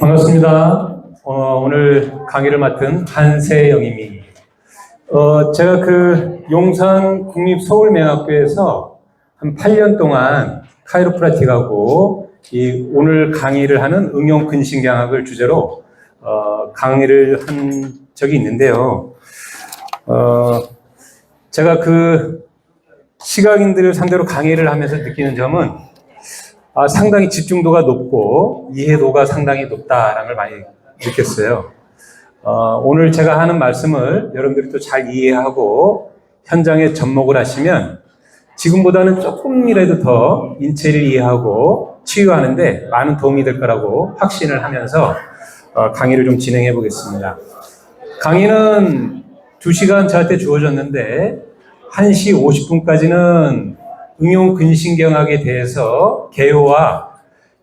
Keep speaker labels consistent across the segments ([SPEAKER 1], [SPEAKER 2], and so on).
[SPEAKER 1] 반갑습니다. 오늘 강의를 맡은 한세영입니다. 제가 용산 국립서울명학교에서 한 8년 동안 카이로프라틱하고 오늘 강의를 하는 응용근신경학을 주제로 강의를 한 적이 있는데요. 제가 시각인들을 상대로 강의를 하면서 느끼는 점은 상당히 집중도가 높고 이해도가 상당히 높다라는 걸 많이 느꼈어요. 오늘 제가 하는 말씀을 여러분들이 또 잘 이해하고 현장에 접목을 하시면 지금보다는 조금이라도 더 인체를 이해하고 치유하는데 많은 도움이 될 거라고 확신을 하면서 강의를 좀 진행해 보겠습니다. 강의는 2시간 저한테 주어졌는데 1시 50분까지는 응용근신경학에 대해서 개요와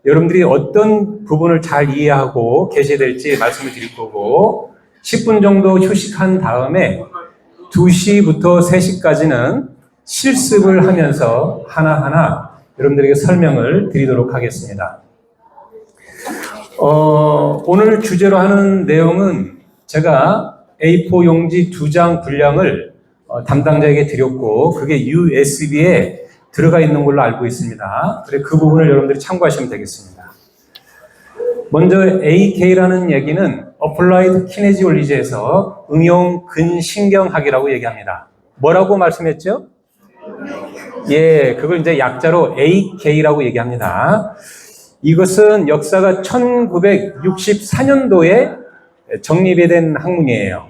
[SPEAKER 1] 여러분들이 어떤 부분을 잘 이해하고 계셔야 될지 말씀을 드릴 거고 10분 정도 휴식한 다음에 2시부터 3시까지는 실습을 하면서 하나하나 여러분들에게 설명을 드리도록 하겠습니다. 오늘 주제로 하는 내용은 제가 A4 용지 2장 분량을 담당자에게 드렸고 그게 USB에 들어가 있는 걸로 알고 있습니다. 그래서 그 부분을 여러분들이 참고하시면 되겠습니다. 먼저 AK라는 얘기는 Applied Kinesiology에서 응용 근신경학이라고 얘기합니다. 뭐라고 말씀했죠? 예, 그걸 이제 약자로 AK라고 얘기합니다. 이것은 역사가 1964년도에 정립이 된 학문이에요.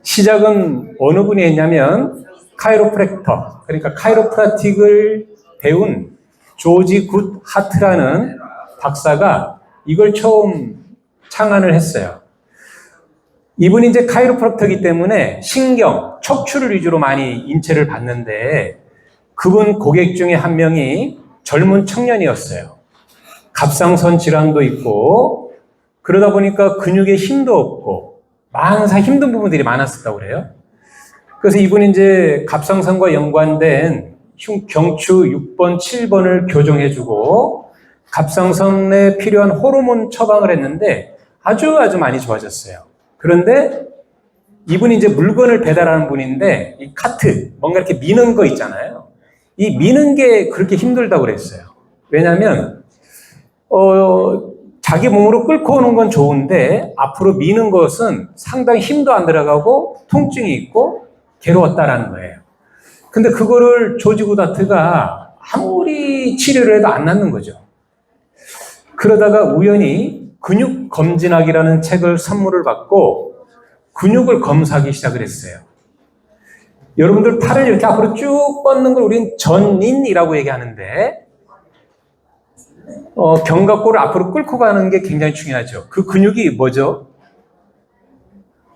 [SPEAKER 1] 시작은 어느 분이 했냐면 카이로프랙터, 그러니까 카이로프라틱을 배운 조지 굿 하트라는 박사가 이걸 처음 창안을 했어요. 이분이 이제 카이로프랙터이기 때문에 신경, 척추를 위주로 많이 인체를 봤는데 그분 고객 중에 한 명이 젊은 청년이었어요. 갑상선 질환도 있고 그러다 보니까 근육에 힘도 없고 많은 힘든 부분들이 많았었다고 그래요. 그래서 이분이 이제 갑상선과 연관된 경추 6번, 7번을 교정해주고 갑상선에 필요한 호르몬 처방을 했는데 아주 많이 좋아졌어요. 그런데 이분이 이제 물건을 배달하는 분인데 이 카트, 뭔가 이렇게 미는 거 있잖아요. 이 미는 게 그렇게 힘들다고 그랬어요. 왜냐하면 자기 몸으로 끌고 오는 건 좋은데 앞으로 미는 것은 상당히 힘도 안 들어가고 통증이 있고 괴로웠다라는 거예요. 근데 그거를 조지 굿 하트가 아무리 치료를 해도 안 낫는 거죠. 그러다가 우연히 근육검진학이라는 책을 선물을 받고 근육을 검사하기 시작을 했어요. 여러분들 팔을 이렇게 앞으로 쭉 뻗는 걸 우리는 전인이라고 얘기하는데 견갑골을 앞으로 끌고 가는 게 굉장히 중요하죠. 그 근육이 뭐죠?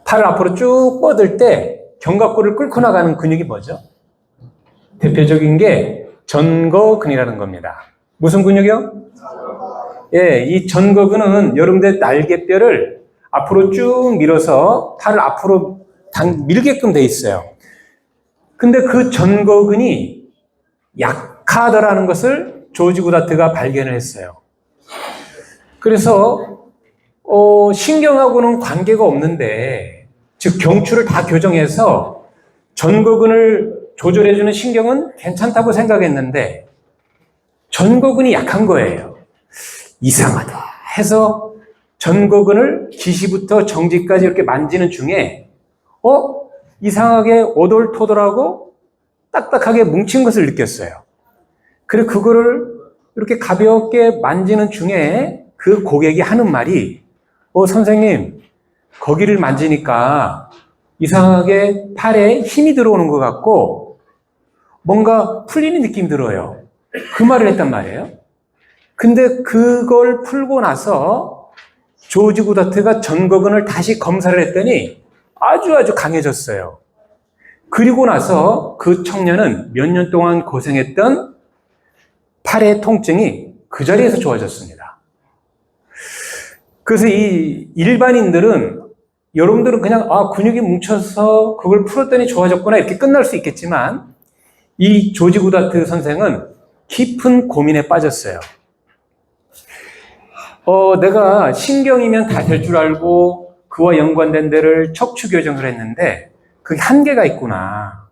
[SPEAKER 1] 팔을 앞으로 쭉 뻗을 때 견갑골을 끌고 나가는 근육이 뭐죠? 대표적인 게 전거근이라는 겁니다. 무슨 근육이요? 예, 이 전거근은 여러분들의 날개뼈를 앞으로 쭉 밀어서 팔을 앞으로 밀게끔 돼 있어요. 근데 그 전거근이 약하다라는 것을 조지 굿 하트가 발견을 했어요. 그래서 신경하고는 관계가 없는데 즉 경추를 다 교정해서 전거근을 조절해주는 신경은 괜찮다고 생각했는데 전거근이 약한 거예요. 이상하다 해서 전거근을 기시부터 정지까지 이렇게 만지는 중에 이상하게 오돌토돌하고 딱딱하게 뭉친 것을 느꼈어요. 그래서 그거를 이렇게 가볍게 만지는 중에 그 고객이 하는 말이 선생님 거기를 만지니까 이상하게 팔에 힘이 들어오는 것 같고 뭔가 풀리는 느낌이 들어요. 그 말을 했단 말이에요. 근데 그걸 풀고 나서 조지 굿 하트가 전거근을 다시 검사를 했더니 아주 강해졌어요. 그리고 나서 그 청년은 몇 년 동안 고생했던 팔의 통증이 그 자리에서 좋아졌습니다. 그래서 이 일반인들은 여러분들은 그냥 근육이 뭉쳐서 그걸 풀었더니 좋아졌구나 이렇게 끝날 수 있겠지만 이 조지 굿 하트 선생은 깊은 고민에 빠졌어요. 내가 신경이면 다 될 줄 알고 그와 연관된 데를 척추 교정을 했는데 그게 한계가 있구나.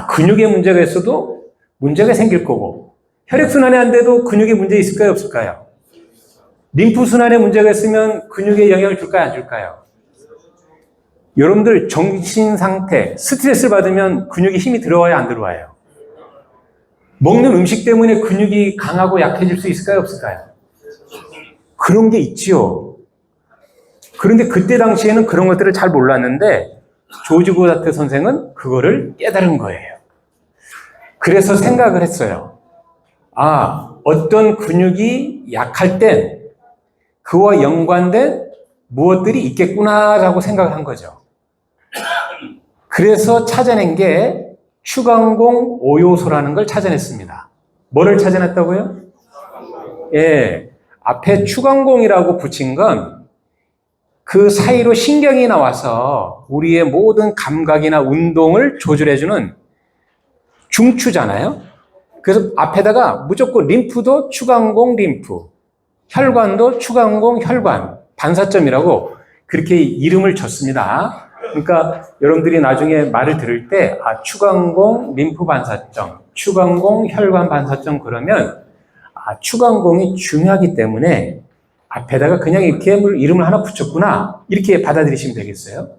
[SPEAKER 1] 근육에 문제가 있어도 문제가 생길 거고, 혈액순환이 안 돼도 근육에 문제 있을까요, 없을까요? 림프순환에 문제가 있으면 근육에 영향을 줄까요, 안 줄까요? 여러분들 정신 상태, 스트레스를 받으면 근육에 힘이 들어와요, 안 들어와요? 먹는 음식 때문에 근육이 강하고 약해질 수 있을까요, 없을까요? 그런 게 있지요. 그런데 그때 당시에는 그런 것들을 잘 몰랐는데 조지 고다트 선생은 그거를 깨달은 거예요. 그래서 생각을 했어요. 어떤 근육이 약할 땐 그와 연관된 무엇들이 있겠구나라고 생각을 한 거죠. 그래서 찾아낸 게 추간공 5요소라는 걸 찾아냈습니다. 뭐를 찾아냈다고요? 예, 앞에 추간공이라고 붙인 건 그 사이로 신경이 나와서 우리의 모든 감각이나 운동을 조절해주는 중추잖아요. 그래서 앞에다가 무조건 림프도 추간공 림프, 혈관도 추간공 혈관, 반사점이라고 그렇게 이름을 줬습니다. 그러니까 여러분들이 나중에 말을 들을 때 추간공 림프 반사점, 추간공 혈관 반사점 그러면 추간공이 중요하기 때문에 앞에다가 그냥 이렇게 이름을 하나 붙였구나 이렇게 받아들이시면 되겠어요.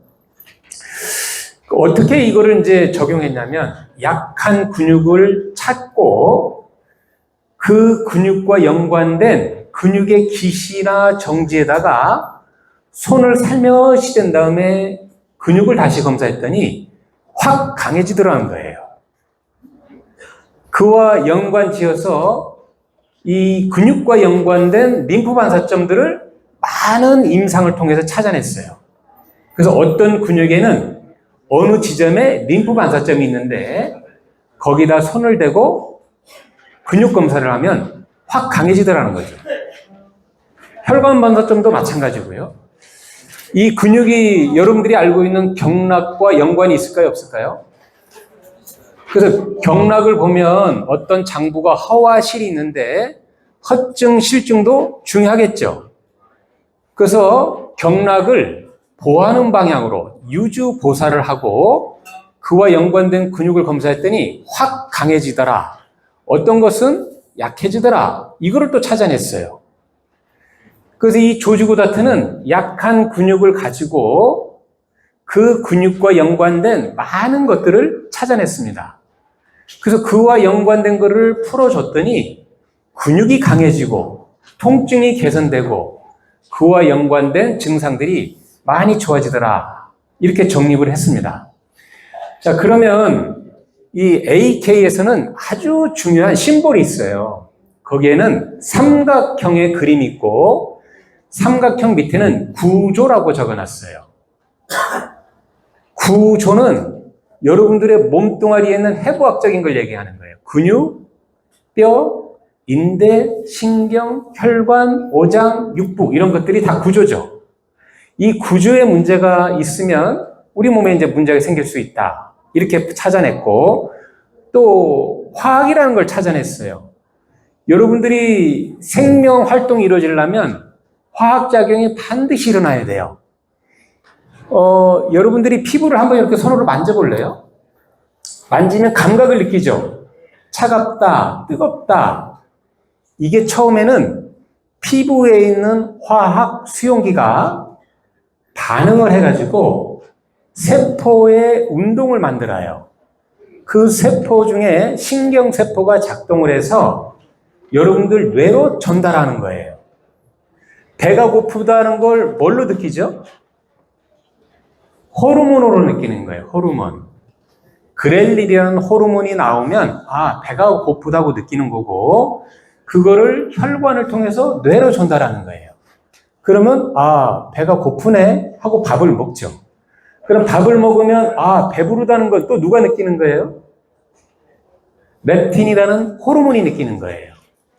[SPEAKER 1] 어떻게 이거를 이제 적용했냐면 약한 근육을 찾고 그 근육과 연관된 근육의 기시나 정지에다가 손을 살며시 댄 다음에 근육을 다시 검사했더니 확 강해지더라는 거예요. 그와 연관지어서 이 근육과 연관된 림프 반사점들을 많은 임상을 통해서 찾아냈어요. 그래서 어떤 근육에는 어느 지점에 림프 반사점이 있는데 거기다 손을 대고 근육 검사를 하면 확 강해지더라는 거죠. 혈관 반사점도 마찬가지고요. 이 근육이 여러분들이 알고 있는 경락과 연관이 있을까요, 없을까요? 그래서 경락을 보면 어떤 장부가 허와 실이 있는데 허증, 실증도 중요하겠죠. 그래서 경락을 보호하는 방향으로 유주보살을 하고 그와 연관된 근육을 검사했더니 확 강해지더라. 어떤 것은 약해지더라. 이거를 또 찾아냈어요. 그래서 이 조지 고다트는 약한 근육을 가지고 그 근육과 연관된 많은 것들을 찾아냈습니다. 그래서 그와 연관된 것을 풀어줬더니 근육이 강해지고 통증이 개선되고 그와 연관된 증상들이 많이 좋아지더라. 이렇게 정립을 했습니다. 자, 그러면 이 AK에서는 아주 중요한 심볼이 있어요. 거기에는 삼각형의 그림이 있고 삼각형 밑에는 구조라고 적어놨어요. 구조는 여러분들의 몸뚱아리에 있는 해부학적인 걸 얘기하는 거예요. 근육, 뼈, 인대, 신경, 혈관, 오장, 육부 이런 것들이 다 구조죠. 이 구조에 문제가 있으면 우리 몸에 이제 문제가 생길 수 있다. 이렇게 찾아냈고 또 화학이라는 걸 찾아냈어요. 여러분들이 생명 활동이 이루어지려면 화학작용이 반드시 일어나야 돼요. 여러분들이 피부를 한번 이렇게 손으로 만져볼래요? 만지면 감각을 느끼죠? 차갑다, 뜨겁다. 이게 처음에는 피부에 있는 화학 수용기가 반응을 해가지고 세포의 운동을 만들어요. 그 세포 중에 신경세포가 작동을 해서 여러분들 뇌로 전달하는 거예요. 배가 고프다는 걸 뭘로 느끼죠? 호르몬으로 느끼는 거예요. 호르몬. 그렐린이라는 호르몬이 나오면 배가 고프다고 느끼는 거고 그거를 혈관을 통해서 뇌로 전달하는 거예요. 그러면 배가 고프네 하고 밥을 먹죠. 그럼 밥을 먹으면 배부르다는 걸 또 누가 느끼는 거예요? 렙틴이라는 호르몬이 느끼는 거예요.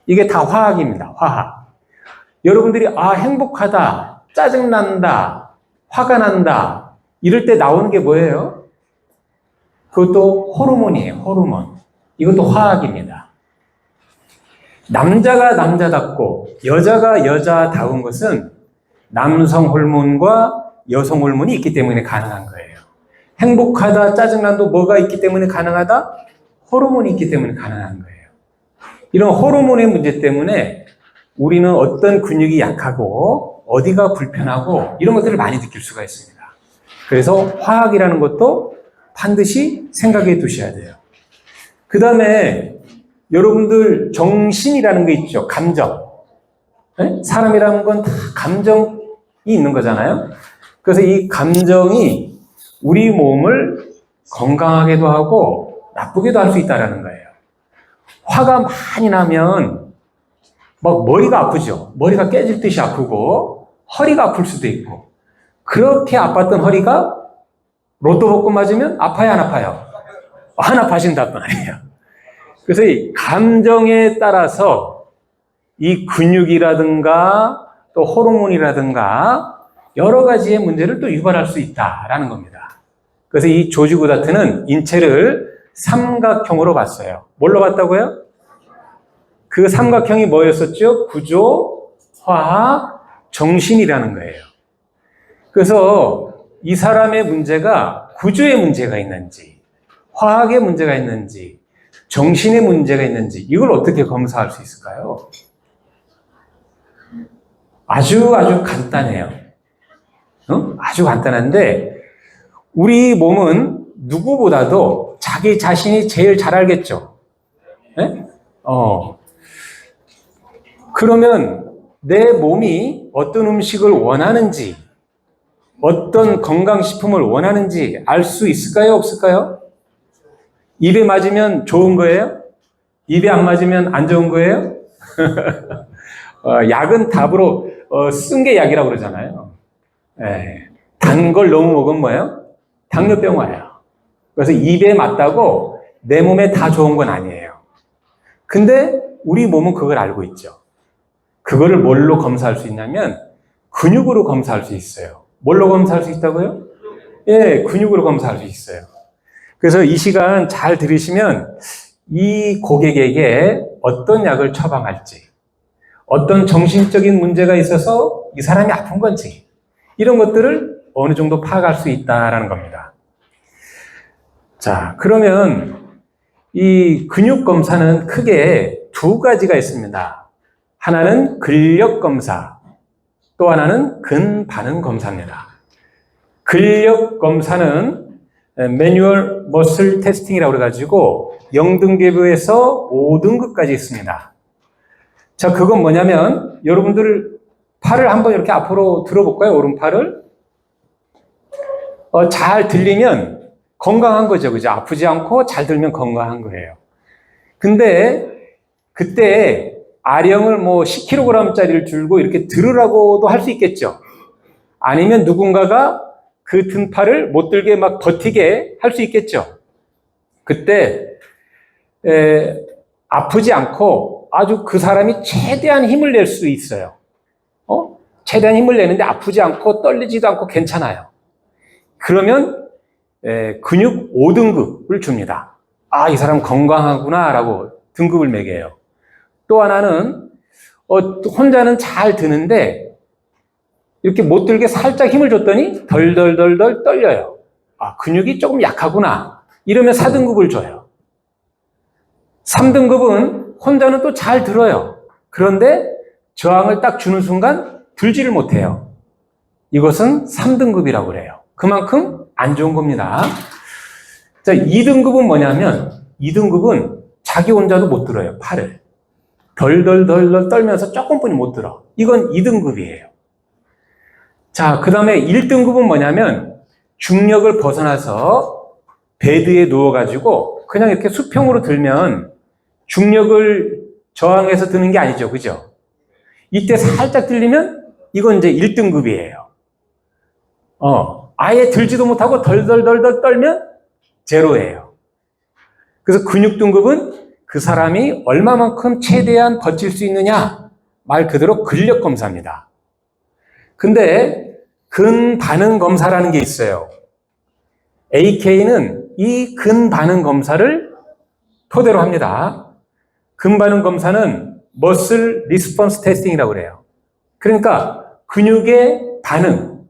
[SPEAKER 1] 이게 다 화학입니다. 화학. 여러분들이 행복하다, 짜증난다, 화가 난다 이럴 때 나오는 게 뭐예요? 그것도 호르몬이에요. 호르몬. 이것도 화학입니다. 남자가 남자답고 여자가 여자다운 것은 남성 호르몬과 여성 호르몬이 있기 때문에 가능한 거예요. 행복하다, 짜증난도 뭐가 있기 때문에 가능하다? 호르몬이 있기 때문에 가능한 거예요. 이런 호르몬의 문제 때문에 우리는 어떤 근육이 약하고 어디가 불편하고 이런 것들을 많이 느낄 수가 있습니다. 그래서 화학이라는 것도 반드시 생각해 두셔야 돼요. 그 다음에 여러분들 정신이라는 게 있죠. 감정. 네? 사람이라는 건 다 감정이 있는 거잖아요. 그래서 이 감정이 우리 몸을 건강하게도 하고 나쁘게도 할 수 있다는 거예요. 화가 많이 나면 막 머리가 아프죠. 머리가 깨질 듯이 아프고 허리가 아플 수도 있고, 그렇게 아팠던 허리가 로또 복권 맞으면 아파요, 안 아파요? 안 아파진단 말이에요. 그래서 이 감정에 따라서 이 근육이라든가 또 호르몬이라든가 여러 가지의 문제를 또 유발할 수 있다라는 겁니다. 그래서 이 조지 구다트는 인체를 삼각형으로 봤어요. 뭘로 봤다고요? 그 삼각형이 뭐였었죠? 구조, 화학, 정신이라는 거예요. 그래서 이 사람의 문제가 구조의 문제가 있는지, 화학의 문제가 있는지, 정신의 문제가 있는지, 이걸 어떻게 검사할 수 있을까요? 아주 간단해요. 아주 간단한데, 우리 몸은 누구보다도 자기 자신이 제일 잘 알겠죠? 네? 그러면 내 몸이 어떤 음식을 원하는지, 어떤 건강식품을 원하는지 알 수 있을까요? 없을까요? 입에 맞으면 좋은 거예요? 입에 안 맞으면 안 좋은 거예요? 약은 답으로 쓴 게 약이라고 그러잖아요. 단 걸 너무 먹으면 뭐예요? 당뇨병 와요. 그래서 입에 맞다고 내 몸에 다 좋은 건 아니에요. 근데 우리 몸은 그걸 알고 있죠. 그거를 뭘로 검사할 수 있냐면 근육으로 검사할 수 있어요. 뭘로 검사할 수 있다고요? 예, 근육으로 검사할 수 있어요. 그래서 이 시간 잘 들으시면 이 고객에게 어떤 약을 처방할지, 어떤 정신적인 문제가 있어서 이 사람이 아픈 건지, 이런 것들을 어느 정도 파악할 수 있다는 겁니다. 자, 그러면 이 근육 검사는 크게 두 가지가 있습니다. 하나는 근력 검사, 또 하나는 근반응 검사입니다. 근력 검사는 매뉴얼 머슬 테스팅이라고 그래가지고 0등급에서 5등급까지 있습니다. 자, 그건 뭐냐면 여러분들 팔을 한번 이렇게 앞으로 들어볼까요? 오른팔을. 잘 들리면 건강한 거죠. 그죠? 아프지 않고 잘 들면 건강한 거예요. 근데 그때 아령을 뭐 10kg짜리를 들고 이렇게 들으라고도 할 수 있겠죠. 아니면 누군가가 그 등팔을 못 들게 막 버티게 할 수 있겠죠. 그때 아프지 않고 아주 그 사람이 최대한 힘을 낼 수 있어요. 최대한 힘을 내는데 아프지 않고 떨리지도 않고 괜찮아요. 그러면 근육 5등급을 줍니다. 아, 이 사람 건강하구나 라고 등급을 매겨요. 또 하나는 혼자는 잘 드는데 이렇게 못 들게 살짝 힘을 줬더니 덜덜덜덜 떨려요. 아, 근육이 조금 약하구나. 이러면 4등급을 줘요. 3등급은 혼자는 또 잘 들어요. 그런데 저항을 딱 주는 순간 들지를 못해요. 이것은 3등급이라고 그래요. 그만큼 안 좋은 겁니다. 자, 2등급은 뭐냐면 2등급은 자기 혼자도 못 들어요. 팔을. 덜덜덜덜 떨면서 조금뿐이 못 들어. 이건 2등급이에요. 자, 그 다음에 1등급은 뭐냐면 중력을 벗어나서 베드에 누워가지고 그냥 이렇게 수평으로 들면 중력을 저항해서 드는 게 아니죠. 그죠? 이때 살짝 들리면 이건 이제 1등급이에요. 아예 들지도 못하고 덜덜덜덜 떨면 제로예요. 그래서 근육 등급은 그 사람이 얼마만큼 최대한 버틸 수 있느냐, 말 그대로 근력 검사입니다. 근데 근반응 검사라는 게 있어요. AK는 이 근반응 검사를 토대로 합니다. 근반응 검사는 머슬 리스폰스 테스팅이라고 그래요. 그러니까 근육의 반응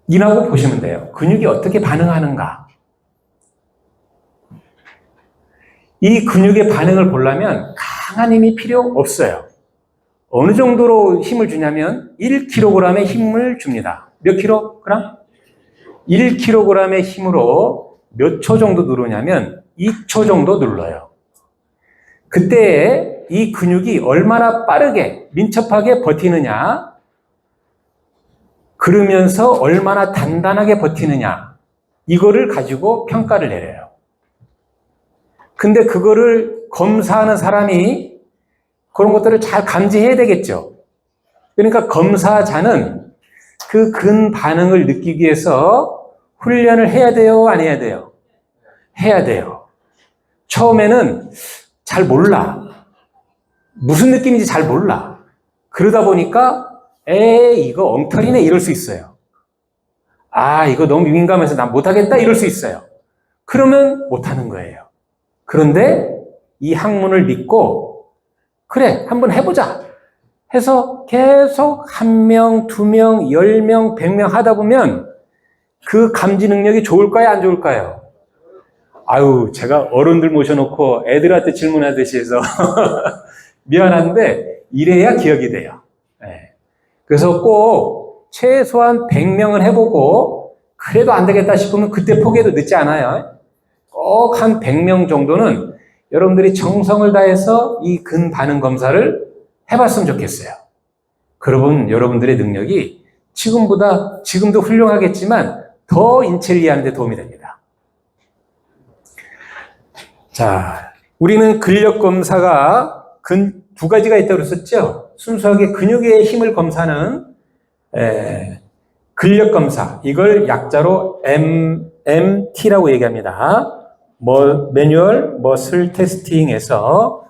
[SPEAKER 1] 이라고 보시면 돼요. 근육이 어떻게 반응하는가. 이 근육의 반응을 보려면 강한 힘이 필요 없어요. 어느 정도로 힘을 주냐면 1kg의 힘을 줍니다. 몇 킬로그램? 1kg의 힘으로 몇 초 정도 누르냐면 2초 정도 눌러요. 그때 이 근육이 얼마나 빠르게 민첩하게 버티느냐, 그러면서 얼마나 단단하게 버티느냐, 이거를 가지고 평가를 내려요. 근데 그거를 검사하는 사람이 그런 것들을 잘 감지해야 되겠죠. 그러니까 검사자는 그 근 반응을 느끼기 위해서 훈련을 해야 돼요, 안 해야 돼요? 해야 돼요. 처음에는 잘 몰라. 무슨 느낌인지 잘 몰라. 그러다 보니까 이거 엉터리네 이럴 수 있어요. 이거 너무 민감해서 난 못하겠다 이럴 수 있어요. 그러면 못하는 거예요. 그런데 이 학문을 믿고 그래 한번 해보자 해서 계속 1명, 2명, 10명, 100명 하다 보면 그 감지 능력이 좋을까요, 안 좋을까요? 제가 어른들 모셔놓고 애들한테 질문하듯이 해서 미안한데 이래야 기억이 돼요. 네. 그래서 꼭 최소한 100명은 해보고 그래도 안 되겠다 싶으면 그때 포기해도 늦지 않아요. 꼭 한 100명 정도는 여러분들이 정성을 다해서 이 근 반응 검사를 해봤으면 좋겠어요. 그러면 여러분들의 능력이 지금도 훌륭하겠지만 더 인체를 이해하는 데 도움이 됩니다. 자, 우리는 근력 검사가 두 가지가 있다고 그랬었죠. 순수하게 근육의 힘을 검사하는 근력 검사, 이걸 약자로 MMT라고 얘기합니다. 매뉴얼 머슬 테스팅에서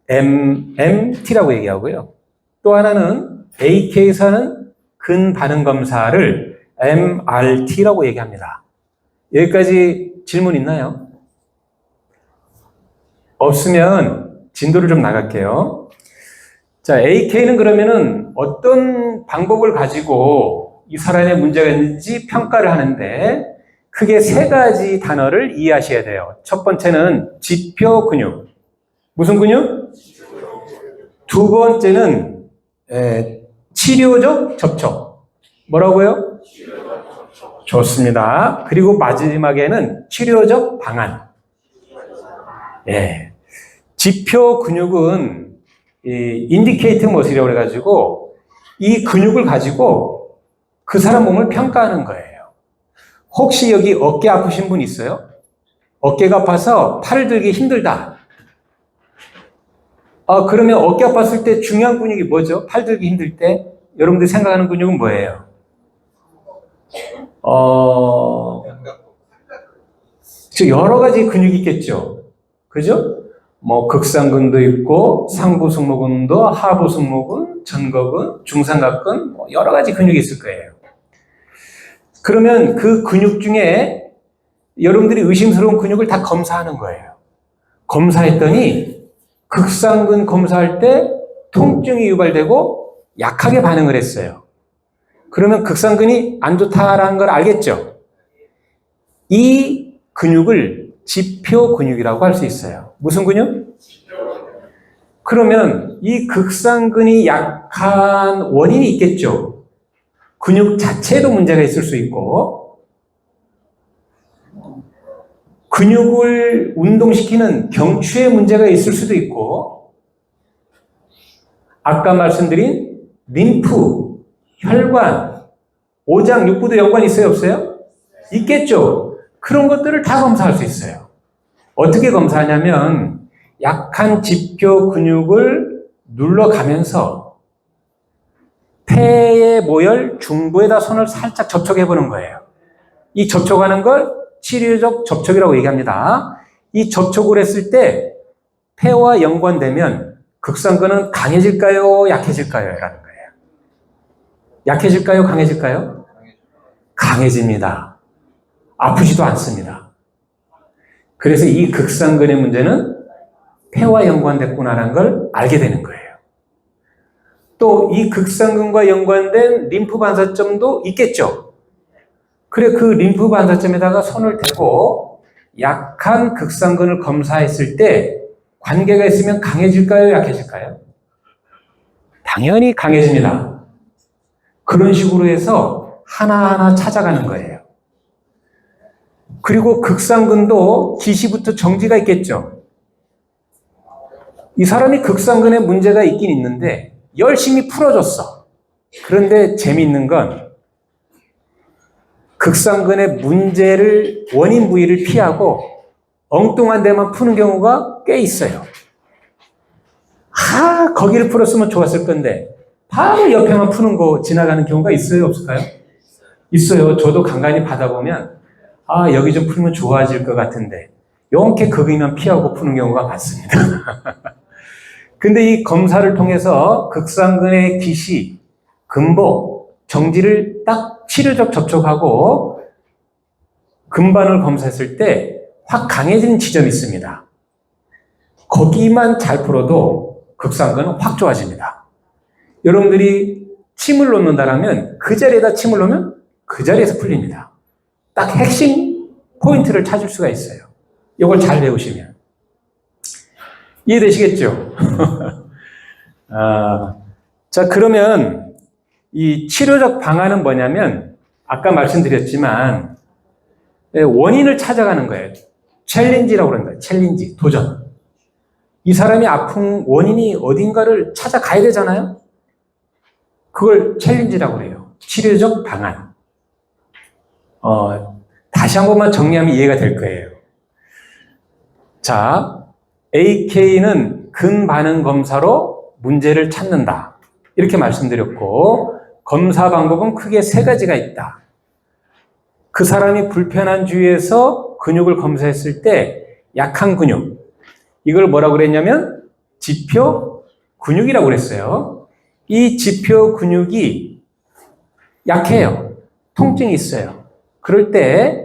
[SPEAKER 1] MMT라고 얘기하고요. 또 하나는 AK에서 하는 근 반응 검사를 MRT라고 얘기합니다. 여기까지 질문 있나요? 없으면 진도를 좀 나갈게요. 자, AK는 그러면은 어떤 방법을 가지고 이 사람의 문제가 있는지 평가를 하는데 크게 3가지 단어를 이해하셔야 돼요. 첫 번째는 지표 근육. 무슨 근육? 두 번째는 치료적 접촉. 뭐라고요? 좋습니다. 그리고 마지막에는 치료적 방안. 지표 근육은 인디케이팅 머슬이라고 해가지고 이 근육을 가지고 그 사람 몸을 평가하는 거예요. 혹시 여기 어깨 아프신 분 있어요? 어깨가 아파서 팔을 들기 힘들다. 그러면 어깨 아팠을 때 중요한 근육이 뭐죠? 팔 들기 힘들 때 여러분들이 생각하는 근육은 뭐예요? 여러 가지 근육이 있겠죠. 그죠? 극상근도 있고 상부 승모근도, 하부 승모근, 전거근, 중삼각근, 여러 가지 근육이 있을 거예요. 그러면 그 근육 중에 여러분들이 의심스러운 근육을 다 검사하는 거예요. 검사했더니 극상근 검사할 때 통증이 유발되고 약하게 반응을 했어요. 그러면 극상근이 안 좋다라는 걸 알겠죠? 이 근육을 지표 근육이라고 할 수 있어요. 무슨 근육? 그러면 이 극상근이 약한 원인이 있겠죠. 근육 자체에도 문제가 있을 수 있고, 근육을 운동시키는 경추에 문제가 있을 수도 있고, 아까 말씀드린 림프, 혈관, 오장, 육부도 연관이 있어요, 없어요? 있겠죠. 그런 것들을 다 검사할 수 있어요. 어떻게 검사하냐면 약한 지표 근육을 눌러가면서 폐의 모열 중부에다 손을 살짝 접촉해 보는 거예요. 이 접촉하는 걸 치료적 접촉이라고 얘기합니다. 이 접촉을 했을 때 폐와 연관되면 극상근은 강해질까요? 약해질까요? 라는 거예요. 약해질까요? 강해질까요? 강해집니다. 아프지도 않습니다. 그래서 이 극상근의 문제는 폐와 연관됐구나라는 걸 알게 되는 거예요. 또 이 극상근과 연관된 림프 반사점도 있겠죠. 그래 그 림프 반사점에다가 손을 대고 약한 극상근을 검사했을 때 관계가 있으면 강해질까요? 약해질까요? 당연히 강해집니다. 그런 식으로 해서 하나하나 찾아가는 거예요. 그리고 극상근도 기시부터 정지가 있겠죠. 이 사람이 극상근에 문제가 있긴 있는데 열심히 풀어줬어. 그런데 재미있는 건 극상근의 문제를 원인 부위를 피하고 엉뚱한 데만 푸는 경우가 꽤 있어요. 거기를 풀었으면 좋았을 건데 바로 옆에만 푸는 거 지나가는 경우가 있어요, 없을까요? 있어요. 저도 간간히 받아보면 여기 좀 풀면 좋아질 것 같은데 이렇게 거기만 피하고 푸는 경우가 많습니다. 근데 이 검사를 통해서 극상근의 기시, 근복, 정지를 딱 치료적 접촉하고 근반을 검사했을 때 확 강해지는 지점이 있습니다. 거기만 잘 풀어도 극상근은 확 좋아집니다. 여러분들이 침을 놓는다라면 그 자리에다 침을 놓으면 그 자리에서 풀립니다. 딱 핵심 포인트를 찾을 수가 있어요. 이걸 잘 배우시면. 이해되시겠죠? 자, 그러면 이 치료적 방안은 뭐냐면 아까 말씀드렸지만 원인을 찾아가는 거예요. 챌린지라고 그러는 거예요. 챌린지, 도전. 이 사람이 아픈 원인이 어딘가를 찾아가야 되잖아요. 그걸 챌린지라고 그래요. 치료적 방안. 다시 한 번만 정리하면 이해가 될 거예요. 자, AK는 근반응 검사로 문제를 찾는다. 이렇게 말씀드렸고, 검사 방법은 크게 세 가지가 있다. 그 사람이 불편한 주위에서 근육을 검사했을 때 약한 근육, 이걸 뭐라고 그랬냐면 지표 근육이라고 그랬어요. 이 지표 근육이 약해요. 통증이 있어요. 그럴 때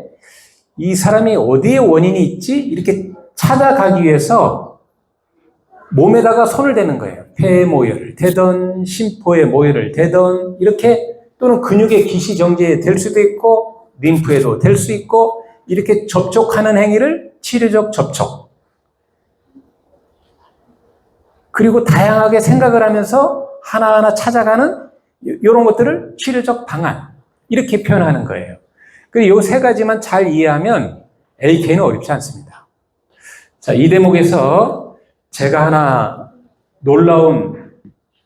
[SPEAKER 1] 이 사람이 어디에 원인이 있지? 이렇게 찾아가기 위해서 몸에다가 손을 대는 거예요. 폐에 모여를 대던 심포에 모여를 대던 이렇게 또는 근육의 기시정지에 될 수도 있고 림프에도 될 수 있고 이렇게 접촉하는 행위를 치료적 접촉. 그리고 다양하게 생각을 하면서 하나하나 찾아가는 이런 것들을 치료적 방안. 이렇게 표현하는 거예요. 그리고 이 세 가지만 잘 이해하면 AK는 어렵지 않습니다. 자, 이 대목에서 제가 하나 놀라운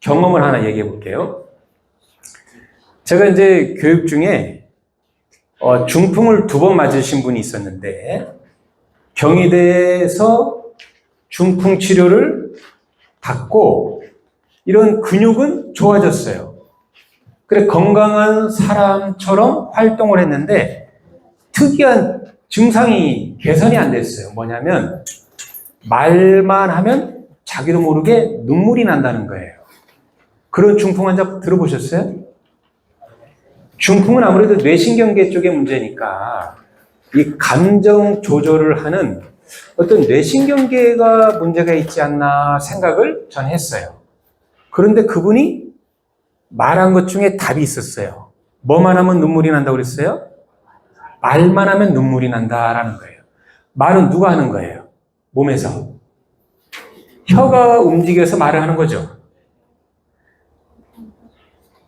[SPEAKER 1] 경험을 하나 얘기해 볼게요. 제가 이제 교육 중에 중풍을 2번 맞으신 분이 있었는데 경희대에서 중풍 치료를 받고 이런 근육은 좋아졌어요. 그래 건강한 사람처럼 활동을 했는데 특이한 증상이 개선이 안 됐어요. 뭐냐면 말만 하면 자기도 모르게 눈물이 난다는 거예요. 그런 중풍 환자 들어보셨어요? 중풍은 아무래도 뇌신경계 쪽의 문제니까 이 감정 조절을 하는 어떤 뇌신경계가 문제가 있지 않나 생각을 전 했어요. 그런데 그분이 말한 것 중에 답이 있었어요. 뭐만 하면 눈물이 난다고 그랬어요? 말만 하면 눈물이 난다라는 거예요. 말은 누가 하는 거예요? 몸에서. 혀가 움직여서 말을 하는 거죠.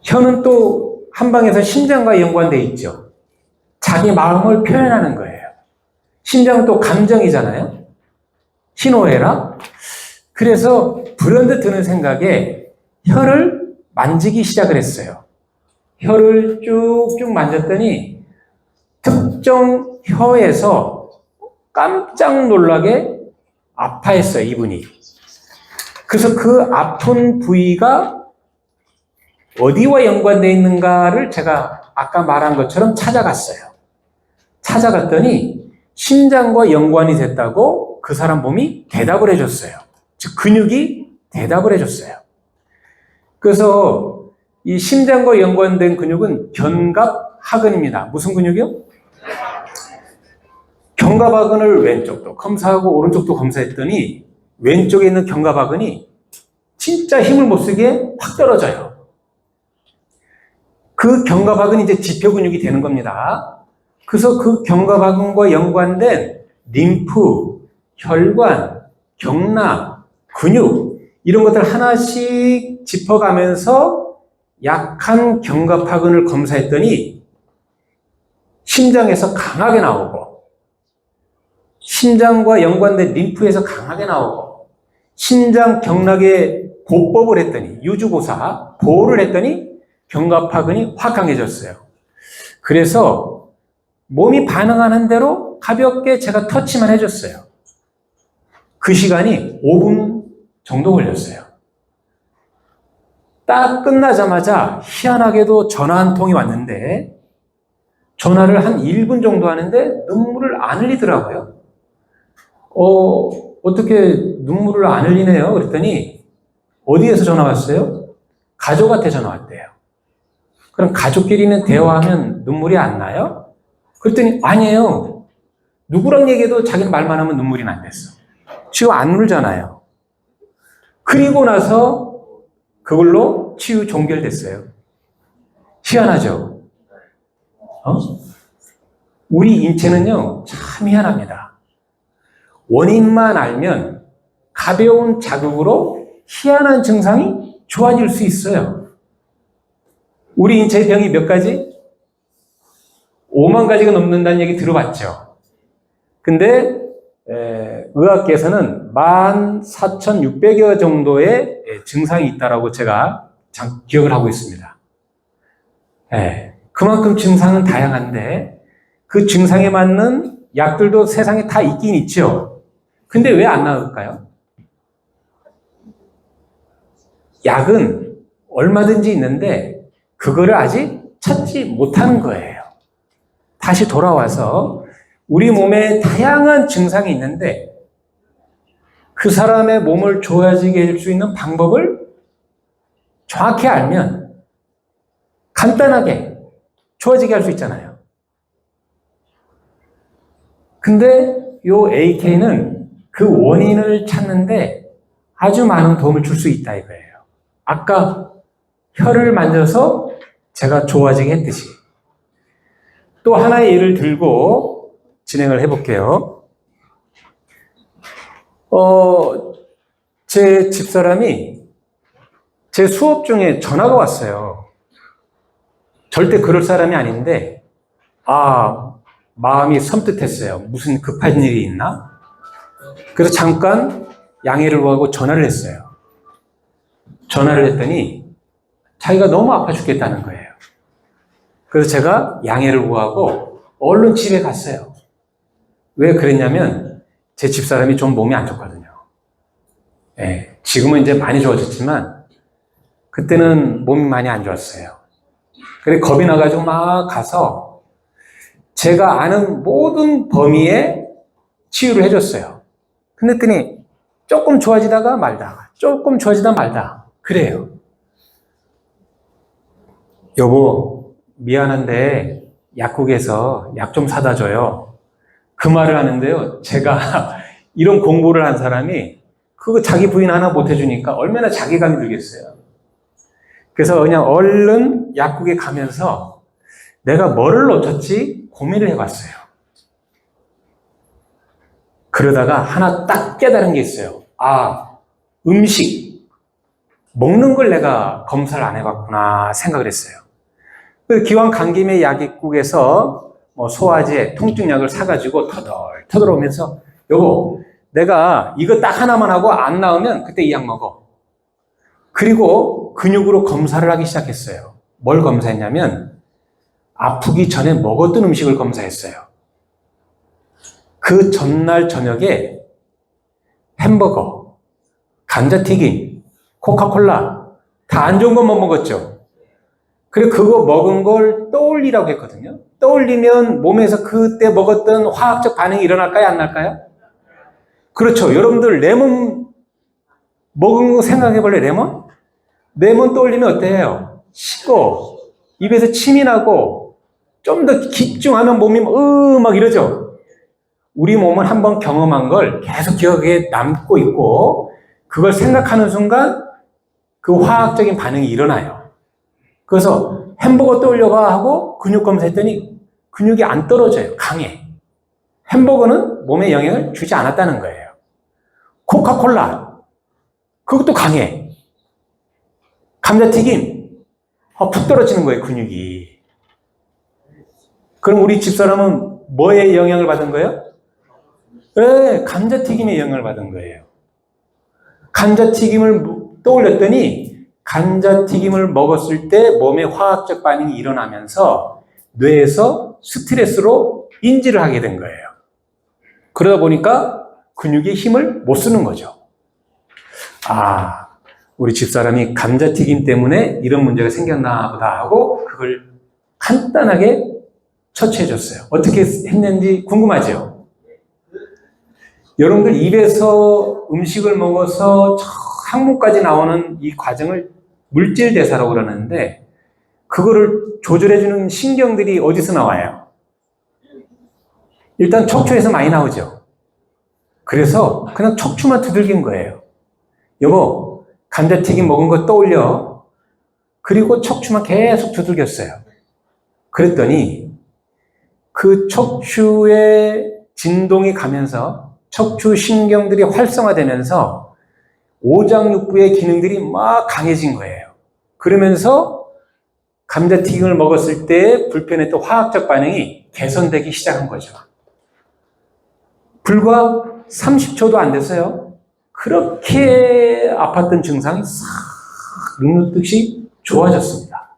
[SPEAKER 1] 혀는 또 한방에서 심장과 연관되어 있죠. 자기 마음을 표현하는 거예요. 심장은 또 감정이잖아요. 신호해라. 그래서 불현듯 드는 생각에 혀를 만지기 시작을 했어요. 혀를 쭉쭉 만졌더니 특정 혀에서 깜짝 놀라게 아파했어요, 이분이. 그래서 그 아픈 부위가 어디와 연관되어 있는가를 제가 아까 말한 것처럼 찾아갔어요. 찾아갔더니 심장과 연관이 됐다고 그 사람 몸이 대답을 해줬어요. 즉 근육이 대답을 해줬어요. 그래서 이 심장과 연관된 근육은 견갑하근입니다. 무슨 근육이요? 견갑하근을 왼쪽도 검사하고 오른쪽도 검사했더니 왼쪽에 있는 견갑하근이 진짜 힘을 못 쓰게 확 떨어져요. 그 견갑하근이 이제 지표 근육이 되는 겁니다. 그래서 그 견갑하근과 연관된 림프, 혈관, 경락, 근육 이런 것들 하나씩 짚어가면서 약한 견갑하근을 검사했더니 심장에서 강하게 나오고 심장과 연관된 림프에서 강하게 나오고 심장 경락에 보법을 했더니 유주고사 보호를 했더니 견갑하근이 확 강해졌어요. 그래서 몸이 반응하는 대로 가볍게 제가 터치만 해줬어요. 그 시간이 5분 정도 걸렸어요. 딱 끝나자마자 희한하게도 전화 한 통이 왔는데 전화를 한 1분 정도 하는데 눈물을 안 흘리더라고요. 어떻게 눈물을 안 흘리네요? 그랬더니 어디에서 전화 왔어요? 가족한테 전화 왔대요. 그럼 가족끼리는 대화하면 눈물이 안 나요? 그랬더니 아니에요. 누구랑 얘기해도 자기는 말만 하면 눈물이 난댔어. 지금 안 울잖아요. 그리고 나서 그걸로 치유 종결됐어요. 희한하죠? 우리 인체는요, 참 희한합니다. 원인만 알면 가벼운 자극으로 희한한 증상이 좋아질 수 있어요. 우리 인체의 병이 몇 가지? 5만 가지가 넘는다는 얘기 들어봤죠? 근데 의학계에서는 14,600여 정도의 증상이 있다고 제가 기억을 하고 있습니다. 그만큼 증상은 다양한데 그 증상에 맞는 약들도 세상에 다 있긴 있죠. 근데 왜 안 나올까요? 약은 얼마든지 있는데 그거를 아직 찾지 못하는 거예요. 다시 돌아와서 우리 몸에 다양한 증상이 있는데 그 사람의 몸을 좋아지게 해줄 수 있는 방법을 정확히 알면 간단하게 좋아지게 할 수 있잖아요. 근데 요 AK는 그 원인을 찾는데 아주 많은 도움을 줄 수 있다 이거예요. 아까 혀를 만져서 제가 좋아지게 했듯이 또 하나의 예를 들고 진행을 해볼게요. 제 집사람이 제 수업 중에 전화가 왔어요. 절대 그럴 사람이 아닌데 마음이 섬뜩했어요. 무슨 급한 일이 있나? 그래서 잠깐 양해를 구하고 전화를 했어요. 전화를 했더니 자기가 너무 아파 죽겠다는 거예요. 그래서 제가 양해를 구하고 얼른 집에 갔어요. 왜 그랬냐면 제 집사람이 좀 몸이 안 좋거든요. 지금은 이제 많이 좋아졌지만 그때는 몸이 많이 안 좋았어요. 그래 겁이 나가지고 막 가서 제가 아는 모든 범위에 치유를 해줬어요. 근데 그랬더니 조금 좋아지다가 말다, 조금 좋아지다 말다. 그래요. 여보, 미안한데 약국에서 약 좀 사다 줘요. 그 말을 하는데요. 제가 이런 공부를 한 사람이 그거 자기 부인 하나 못 해주니까 얼마나 자괴감이 들겠어요. 그래서 그냥 얼른 약국에 가면서 내가 뭐를 놓쳤지 고민을 해봤어요. 그러다가 하나 딱 깨달은 게 있어요. 음식, 먹는 걸 내가 검사를 안 해봤구나 생각을 했어요. 기왕 간 김에 약국에서 소화제, 통증약을 사가지고 터덜 오면서 여보, 내가 이거 딱 하나만 하고 안 나오면 그때 이 약 먹어. 그리고 근육으로 검사를 하기 시작했어요. 뭘 검사했냐면 아프기 전에 먹었던 음식을 검사했어요. 그 전날 저녁에 햄버거, 감자튀김, 코카콜라 다 안 좋은 것만 먹었죠. 그리고 그거 먹은 걸 떠올리라고 했거든요. 떠올리면 몸에서 그때 먹었던 화학적 반응이 일어날까요? 안 날까요? 그렇죠. 여러분들 레몬 먹은 거 생각해볼래요? 레몬 떠올리면 어때요? 시고 입에서 침이 나고 좀 더 집중하면 몸이 막 이러죠. 우리 몸은 한번 경험한 걸 계속 기억에 남고 있고 그걸 생각하는 순간 그 화학적인 반응이 일어나요. 그래서 햄버거 떠올려봐 하고 근육 검사했더니 근육이 안 떨어져요. 강해. 햄버거는 몸에 영향을 주지 않았다는 거예요. 코카콜라 그것도 강해. 감자튀김 푹 떨어지는 거예요. 근육이. 그럼 우리 집사람은 뭐에 영향을 받은 거예요? 네, 감자튀김에 영향을 받은 거예요. 감자튀김을 떠올렸더니 감자튀김을 먹었을 때 몸에 화학적 반응이 일어나면서 뇌에서 스트레스로 인지를 하게 된 거예요. 그러다 보니까 근육의 힘을 못 쓰는 거죠. 아, 우리 집사람이 감자튀김 때문에 이런 문제가 생겼나 보다 하고 그걸 간단하게 처치해 줬어요. 어떻게 했는지 궁금하죠? 여러분들 입에서 음식을 먹어서 항문까지 나오는 이 과정을 물질 대사라고 그러는데 그거를 조절해주는 신경들이 어디서 나와요? 일단 척추에서 많이 나오죠. 그래서 그냥 척추만 두들긴 거예요. 여보, 감자튀김 먹은 거 떠올려. 그리고 척추만 계속 두들겼어요. 그랬더니 그 척추의 진동이 가면서 척추 신경들이 활성화되면서 오장육부의 기능들이 막 강해진 거예요. 그러면서 감자튀김을 먹었을 때 불편했던 화학적 반응이 개선되기 시작한 거죠. 불과 30초도 안 됐어요. 그렇게 아팠던 증상이 싹 눅눅듯이 좋아졌습니다.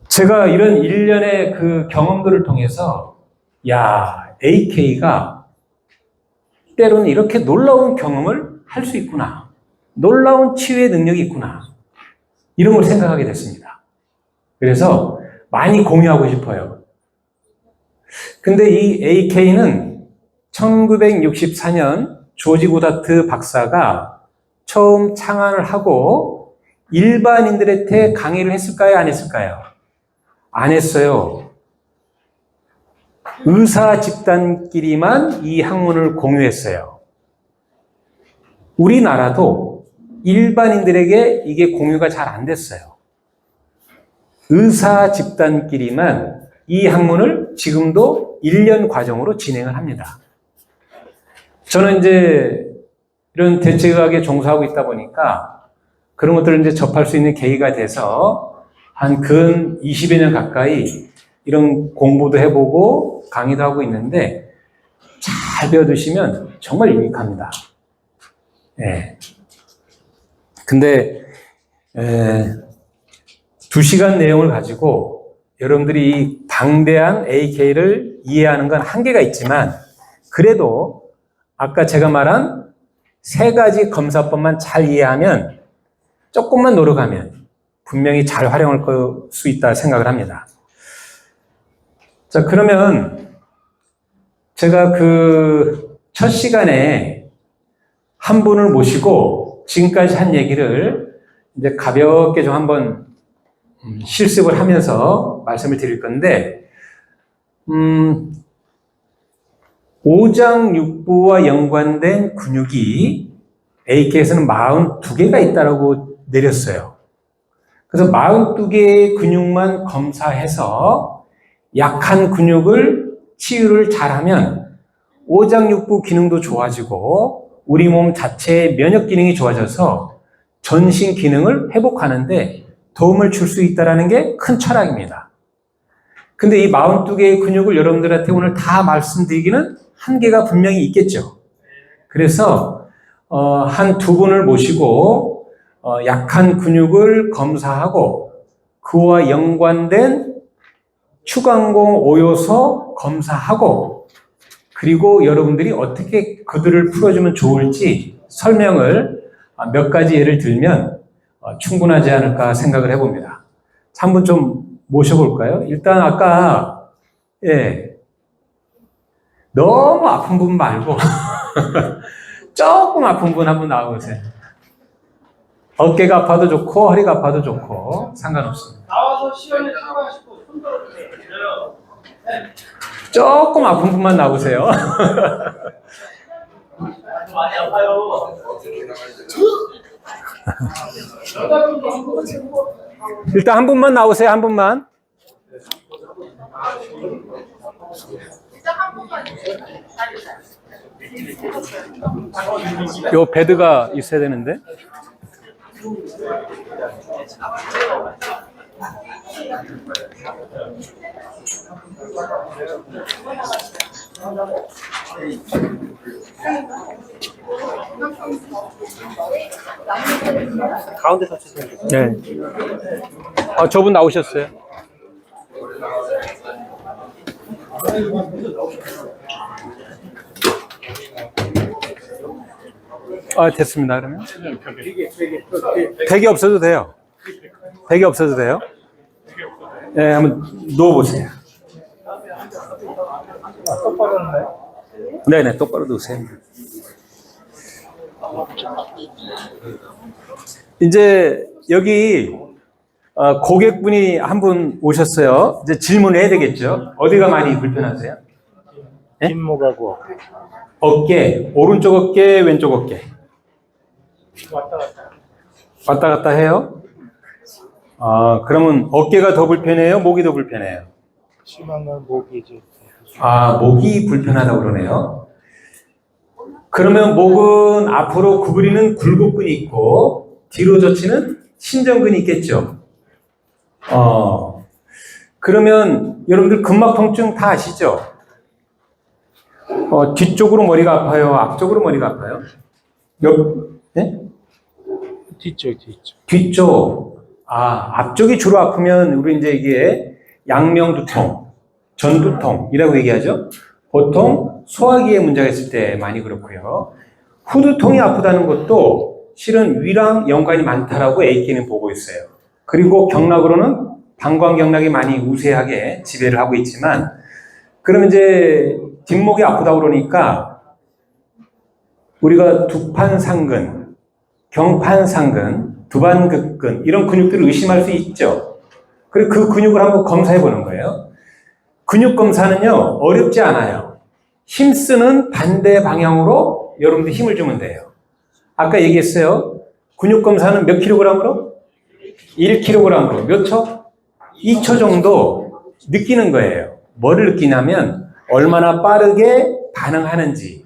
[SPEAKER 1] 제가 이런 일련의 그 경험들을 통해서 야, AK가 때로는 이렇게 놀라운 경험을 할 수 있구나. 놀라운 치유의 능력이 있구나. 이런 걸 생각하게 됐습니다. 그래서 많이 공유하고 싶어요. 근데 이 AK는 1964년 조지 고다트 박사가 처음 창안을 하고 일반인들한테 강의를 했을까요? 안 했을까요? 안 했어요. 의사 집단끼리만 이 학문을 공유했어요. 우리나라도 일반인들에게 이게 공유가 잘 안 됐어요. 의사 집단끼리만 이 학문을 지금도 1년 과정으로 진행을 합니다. 저는 이제 이런 대체의학에 종사하고 있다 보니까 그런 것들을 이제 접할 수 있는 계기가 돼서 한 근 20여 년 가까이 이런 공부도 해보고 강의도 하고 있는데 잘 배워두시면 정말 유익합니다. 예. 근데 2시간 내용을 가지고 여러분들이 이 방대한 AK를 이해하는 건 한계가 있지만 그래도 아까 제가 말한 3가지 검사법만 잘 이해하면 조금만 노력하면 분명히 잘 활용할 수 있다 생각을 합니다. 자, 그러면 제가 그 첫 시간에 한 분을 모시고 지금까지 한 얘기를 이제 가볍게 좀 한번 실습을 하면서 말씀을 드릴 건데, 오장육부와 연관된 근육이 AK에서는 42개가 있다고 내렸어요. 그래서 42개의 근육만 검사해서 약한 근육을 치유를 잘하면 오장육부 기능도 좋아지고 우리 몸 자체의 면역 기능이 좋아져서 전신 기능을 회복하는데 도움을 줄 수 있다는 게 큰 철학입니다. 근데 이 42개의 근육을 여러분들한테 오늘 다 말씀드리기는 한계가 분명히 있겠죠. 그래서 한 2분을 모시고 약한 근육을 검사하고 그와 연관된 추간공 오요소 검사하고 그리고 여러분들이 어떻게 그들을 풀어주면 좋을지 설명을 몇 가지 예를 들면 충분하지 않을까 생각을 해봅니다. 한번 좀 모셔볼까요? 일단 아까 너무 아픈 분 말고 조금 아픈 분 한번 나와보세요. 어깨가 아파도 좋고 허리가 아파도 좋고 상관없습니다.
[SPEAKER 2] 나와서 시연을 참가하시고 손 들어주세요.
[SPEAKER 1] 조금 아픈 분만 나오세요.
[SPEAKER 2] 많이 아파요.
[SPEAKER 1] 일단 한 분만 나오세요. 한 분만. 요 베드가 있어야 되는데.
[SPEAKER 2] 가운데 서주세요.
[SPEAKER 1] 네. 저분 나오셨어요. 됐습니다. 그러면 베개 없어도 돼요. 베개 없어도 돼요. 네, 한번 누워보세요.
[SPEAKER 2] 똑바로 하나요?
[SPEAKER 1] 네네, 똑바로 누우세요. 이제 여기 고객분이 한 분 오셨어요. 이제 질문을 해야 되겠죠. 어디가 많이 불편하세요? 네?
[SPEAKER 2] 뒷목하고
[SPEAKER 1] 어깨, 오른쪽 어깨, 왼쪽 어깨.
[SPEAKER 2] 왔다 갔다.
[SPEAKER 1] 왔다 갔다 해요? 그러면 어깨가 더 불편해요? 목이 더 불편해요?
[SPEAKER 2] 심한 건 목이지.
[SPEAKER 1] 목이 불편하다고 그러네요. 그러면 목은 앞으로 구부리는 굴곡근이 있고 뒤로 젖히는 신전근이 있겠죠. 그러면 여러분들 근막 통증 다 아시죠? 뒤쪽으로 머리가 아파요? 앞쪽으로 머리가 아파요? 네?
[SPEAKER 2] 뒤쪽.
[SPEAKER 1] 뒤쪽. 앞쪽이 주로 아프면 우리 이제 이게 양명두통, 전두통이라고 얘기하죠. 보통 소화기에 문제가 있을 때 많이 그렇고요. 후두통이 아프다는 것도 실은 위랑 연관이 많다라고 AK는 보고 있어요. 그리고 경락으로는 방광경락이 많이 우세하게 지배를 하고 있지만, 그럼 이제 뒷목이 아프다 그러니까 우리가 두판상근, 경판상근, 두반극근 이런 근육들을 의심할 수 있죠. 그리고 그 근육을 한번 검사해 보는 거예요. 근육 검사는요 어렵지 않아요. 힘쓰는 반대 방향으로 여러분들 힘을 주면 돼요. 아까 얘기했어요. 근육 검사는 몇 킬로그램으로? 1kg으로 몇 초? 2초 정도 느끼는 거예요. 뭐를 느끼냐면 얼마나 빠르게 반응하는지,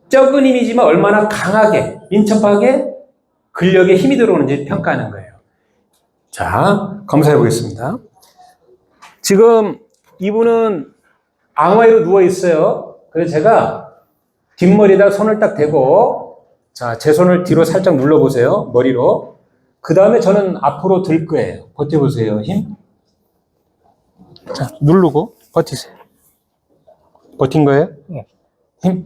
[SPEAKER 1] 적은 힘이지만 얼마나 강하게 민첩하게 근력에 힘이 들어오는지 평가하는 거예요. 자, 검사해 보겠습니다. 지금 이분은 앙와이로 누워 있어요. 그래서 제가 뒷머리에다 손을 딱 대고, 자, 제 손을 뒤로 살짝 눌러보세요. 머리로. 그 다음에 저는 앞으로 들 거예요. 버텨보세요. 힘. 자, 누르고 버티세요. 버틴 거예요?
[SPEAKER 2] 네.
[SPEAKER 1] 힘.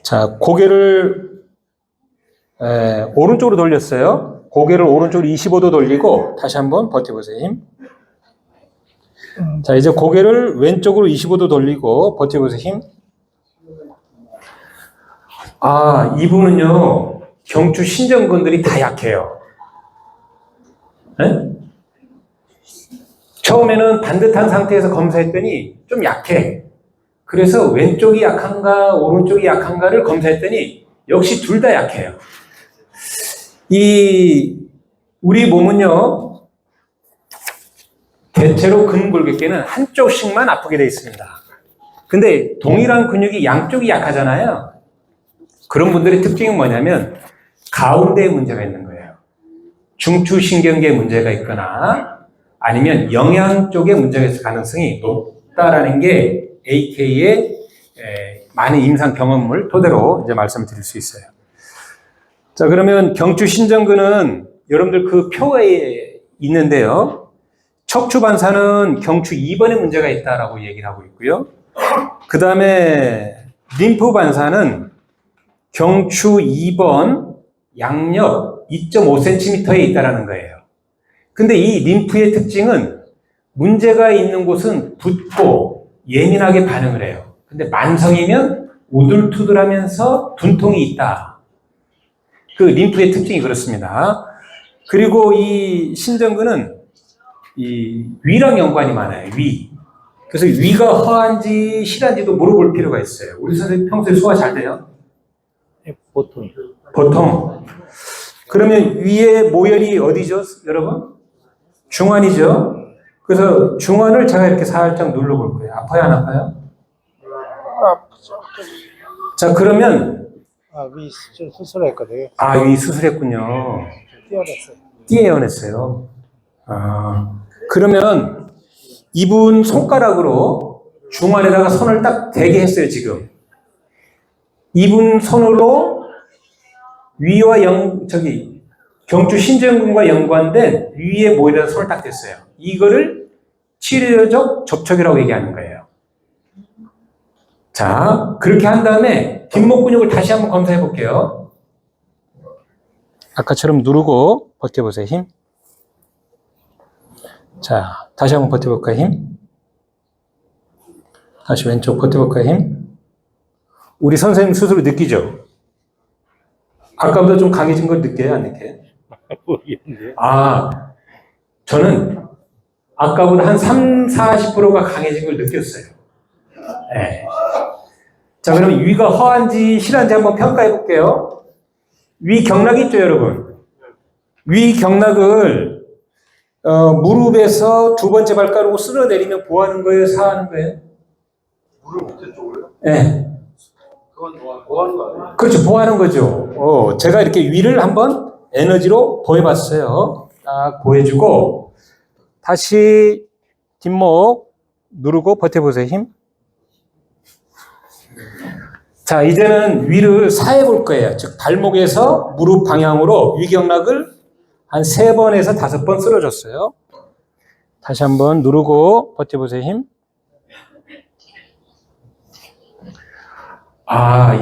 [SPEAKER 1] 자, 고개를 오른쪽으로 돌렸어요. 고개를 오른쪽으로 25도 돌리고 다시 한번 버텨보세요. 힘. 자, 이제 고개를 왼쪽으로 25도 돌리고 버텨보세요. 힘. 이분은요 경추 신전근들이 다 약해요. 네? 처음에는 반듯한 상태에서 검사했더니 좀 약해. 그래서 왼쪽이 약한가 오른쪽이 약한가를 검사했더니 역시 둘 다 약해요. 우리 몸은요 대체로 근골격계는 한쪽씩만 아프게 되어 있습니다. 근데 동일한 근육이 양쪽이 약하잖아요. 그런 분들의 특징은 뭐냐면 가운데에 문제가 있는 거예요. 중추신경계에 문제가 있거나 아니면 영양 쪽에 문제가 있을 가능성이 높다라는 게 AK의 많은 임상 경험을 토대로 이제 말씀을 드릴 수 있어요. 자, 그러면 경추신전근은 여러분들 그 표에 있는데요. 척추반사는 경추 2번에 문제가 있다라고 얘기를 하고 있고요. 그 다음에 림프반사는 경추 2번 양옆 2.5cm에 있다라는 거예요. 근데 이 림프의 특징은 문제가 있는 곳은 붓고 예민하게 반응을 해요. 근데 만성이면 우둘투둘하면서 분통이 있다. 그 림프의 특징이 그렇습니다. 그리고 이 신전근은 이 위랑 연관이 많아요. 위. 그래서 위가 허한지 실한지도 물어볼 필요가 있어요. 우리 선생님 평소에 소화 잘 돼요?
[SPEAKER 2] 보통.
[SPEAKER 1] 보통. 그러면 위에 모열이 어디죠, 여러분? 중안이죠. 그래서 중안을 제가 이렇게 살짝 눌러볼 거예요. 아파요, 안 아파요? 자, 그러면
[SPEAKER 2] 위 수술했거든요.
[SPEAKER 1] 위 수술했군요.
[SPEAKER 2] 띄어냈어요.
[SPEAKER 1] 띄어냈어요. 그러면 이분 손가락으로 중안에다가 손을 딱 대게 했어요, 지금. 이분 손으로 위와 경추 신전근과 연관된 위에 모에다 손을 딱 댔어요. 이거를 치료적 접촉이라고 얘기하는 거예요. 자, 그렇게 한 다음에 뒷목 근육을 다시 한번 검사해 볼게요. 아까처럼 누르고 버텨보세요, 힘. 자, 다시 한번 버텨볼까요, 힘? 다시 왼쪽 버텨볼까요, 힘? 우리 선생님 스스로 느끼죠? 아까보다 좀 강해진 걸 느껴요, 안 느껴요?
[SPEAKER 2] 모르겠는데.
[SPEAKER 1] 저는 아까보다 한 40%가 강해진 걸 느꼈어요. 네. 자, 그럼 위가 허한지 실한지 한번 평가해 볼게요. 위 경락 있죠, 여러분? 위 경락을 무릎에서 두 번째 발가락으로 쓸어 내리면 보하는 거예요, 사하는 거예요?
[SPEAKER 3] 무릎 밑에 쪽으로요?
[SPEAKER 1] 네.
[SPEAKER 3] 그건 뭐 하는 거 아니에요?
[SPEAKER 1] 그렇죠, 보하는 거죠. 제가 이렇게 위를 한번 에너지로 보해봤어요. 딱 보여주고 다시 뒷목 누르고 버텨보세요, 힘. 자, 이제는 위를 사해 볼 거예요. 즉 발목에서 무릎 방향으로 위경락을 한 3번에서 5번 쓸어줬어요. 다시 한번 누르고 버텨보세요, 힘.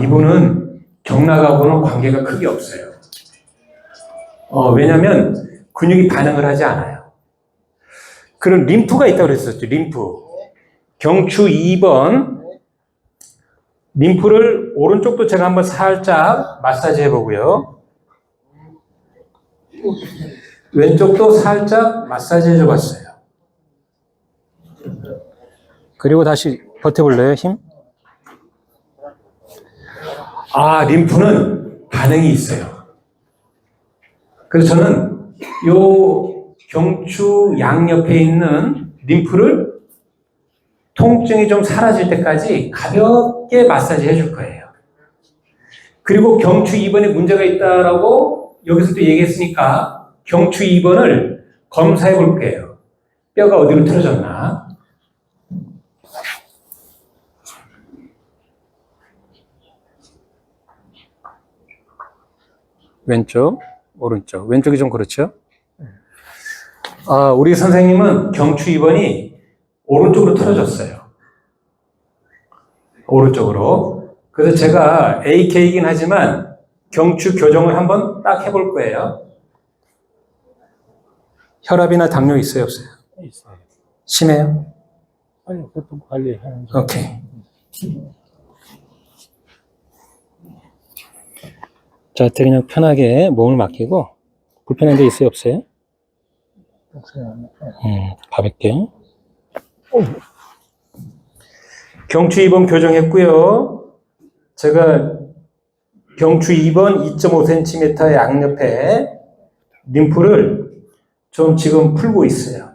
[SPEAKER 1] 이분은 경락하고는 관계가 크게 없어요. 왜냐면 근육이 반응을 하지 않아요. 그럼 림프가 있다고 그랬었죠, 림프. 경추 2번 림프를 오른쪽도 제가 한번 살짝 마사지 해보고요. 왼쪽도 살짝 마사지 해줘봤어요. 그리고 다시 버텨볼래요, 힘? 림프는 반응이 있어요. 그래서 저는 요 경추 양옆에 있는 림프를 통증이 좀 사라질 때까지 가볍게 마사지 해줄 거예요. 그리고 경추 2번에 문제가 있다라고 여기서도 얘기했으니까 경추 2번을 검사해 볼 거예요. 뼈가 어디로 틀어졌나. 왼쪽, 오른쪽. 왼쪽이 좀 그렇죠? 우리 선생님은 경추 2번이 오른쪽으로 틀어졌어요. 오른쪽으로. 그래서 제가 AK이긴 하지만 경추 교정을 한번 딱 해볼 거예요. 혈압이나 당뇨 있어요, 없어요?
[SPEAKER 2] 있어요.
[SPEAKER 1] 심해요?
[SPEAKER 2] 아니, 보통 관리하는 중.
[SPEAKER 1] 오케이. 자, 그냥 편하게 몸을 맡기고 불편한 데 있어요, 없어요? 가볍게. 경추 2번 교정했고요. 제가 경추 2번 2.5cm 양옆에 림프를 좀 지금 풀고 있어요.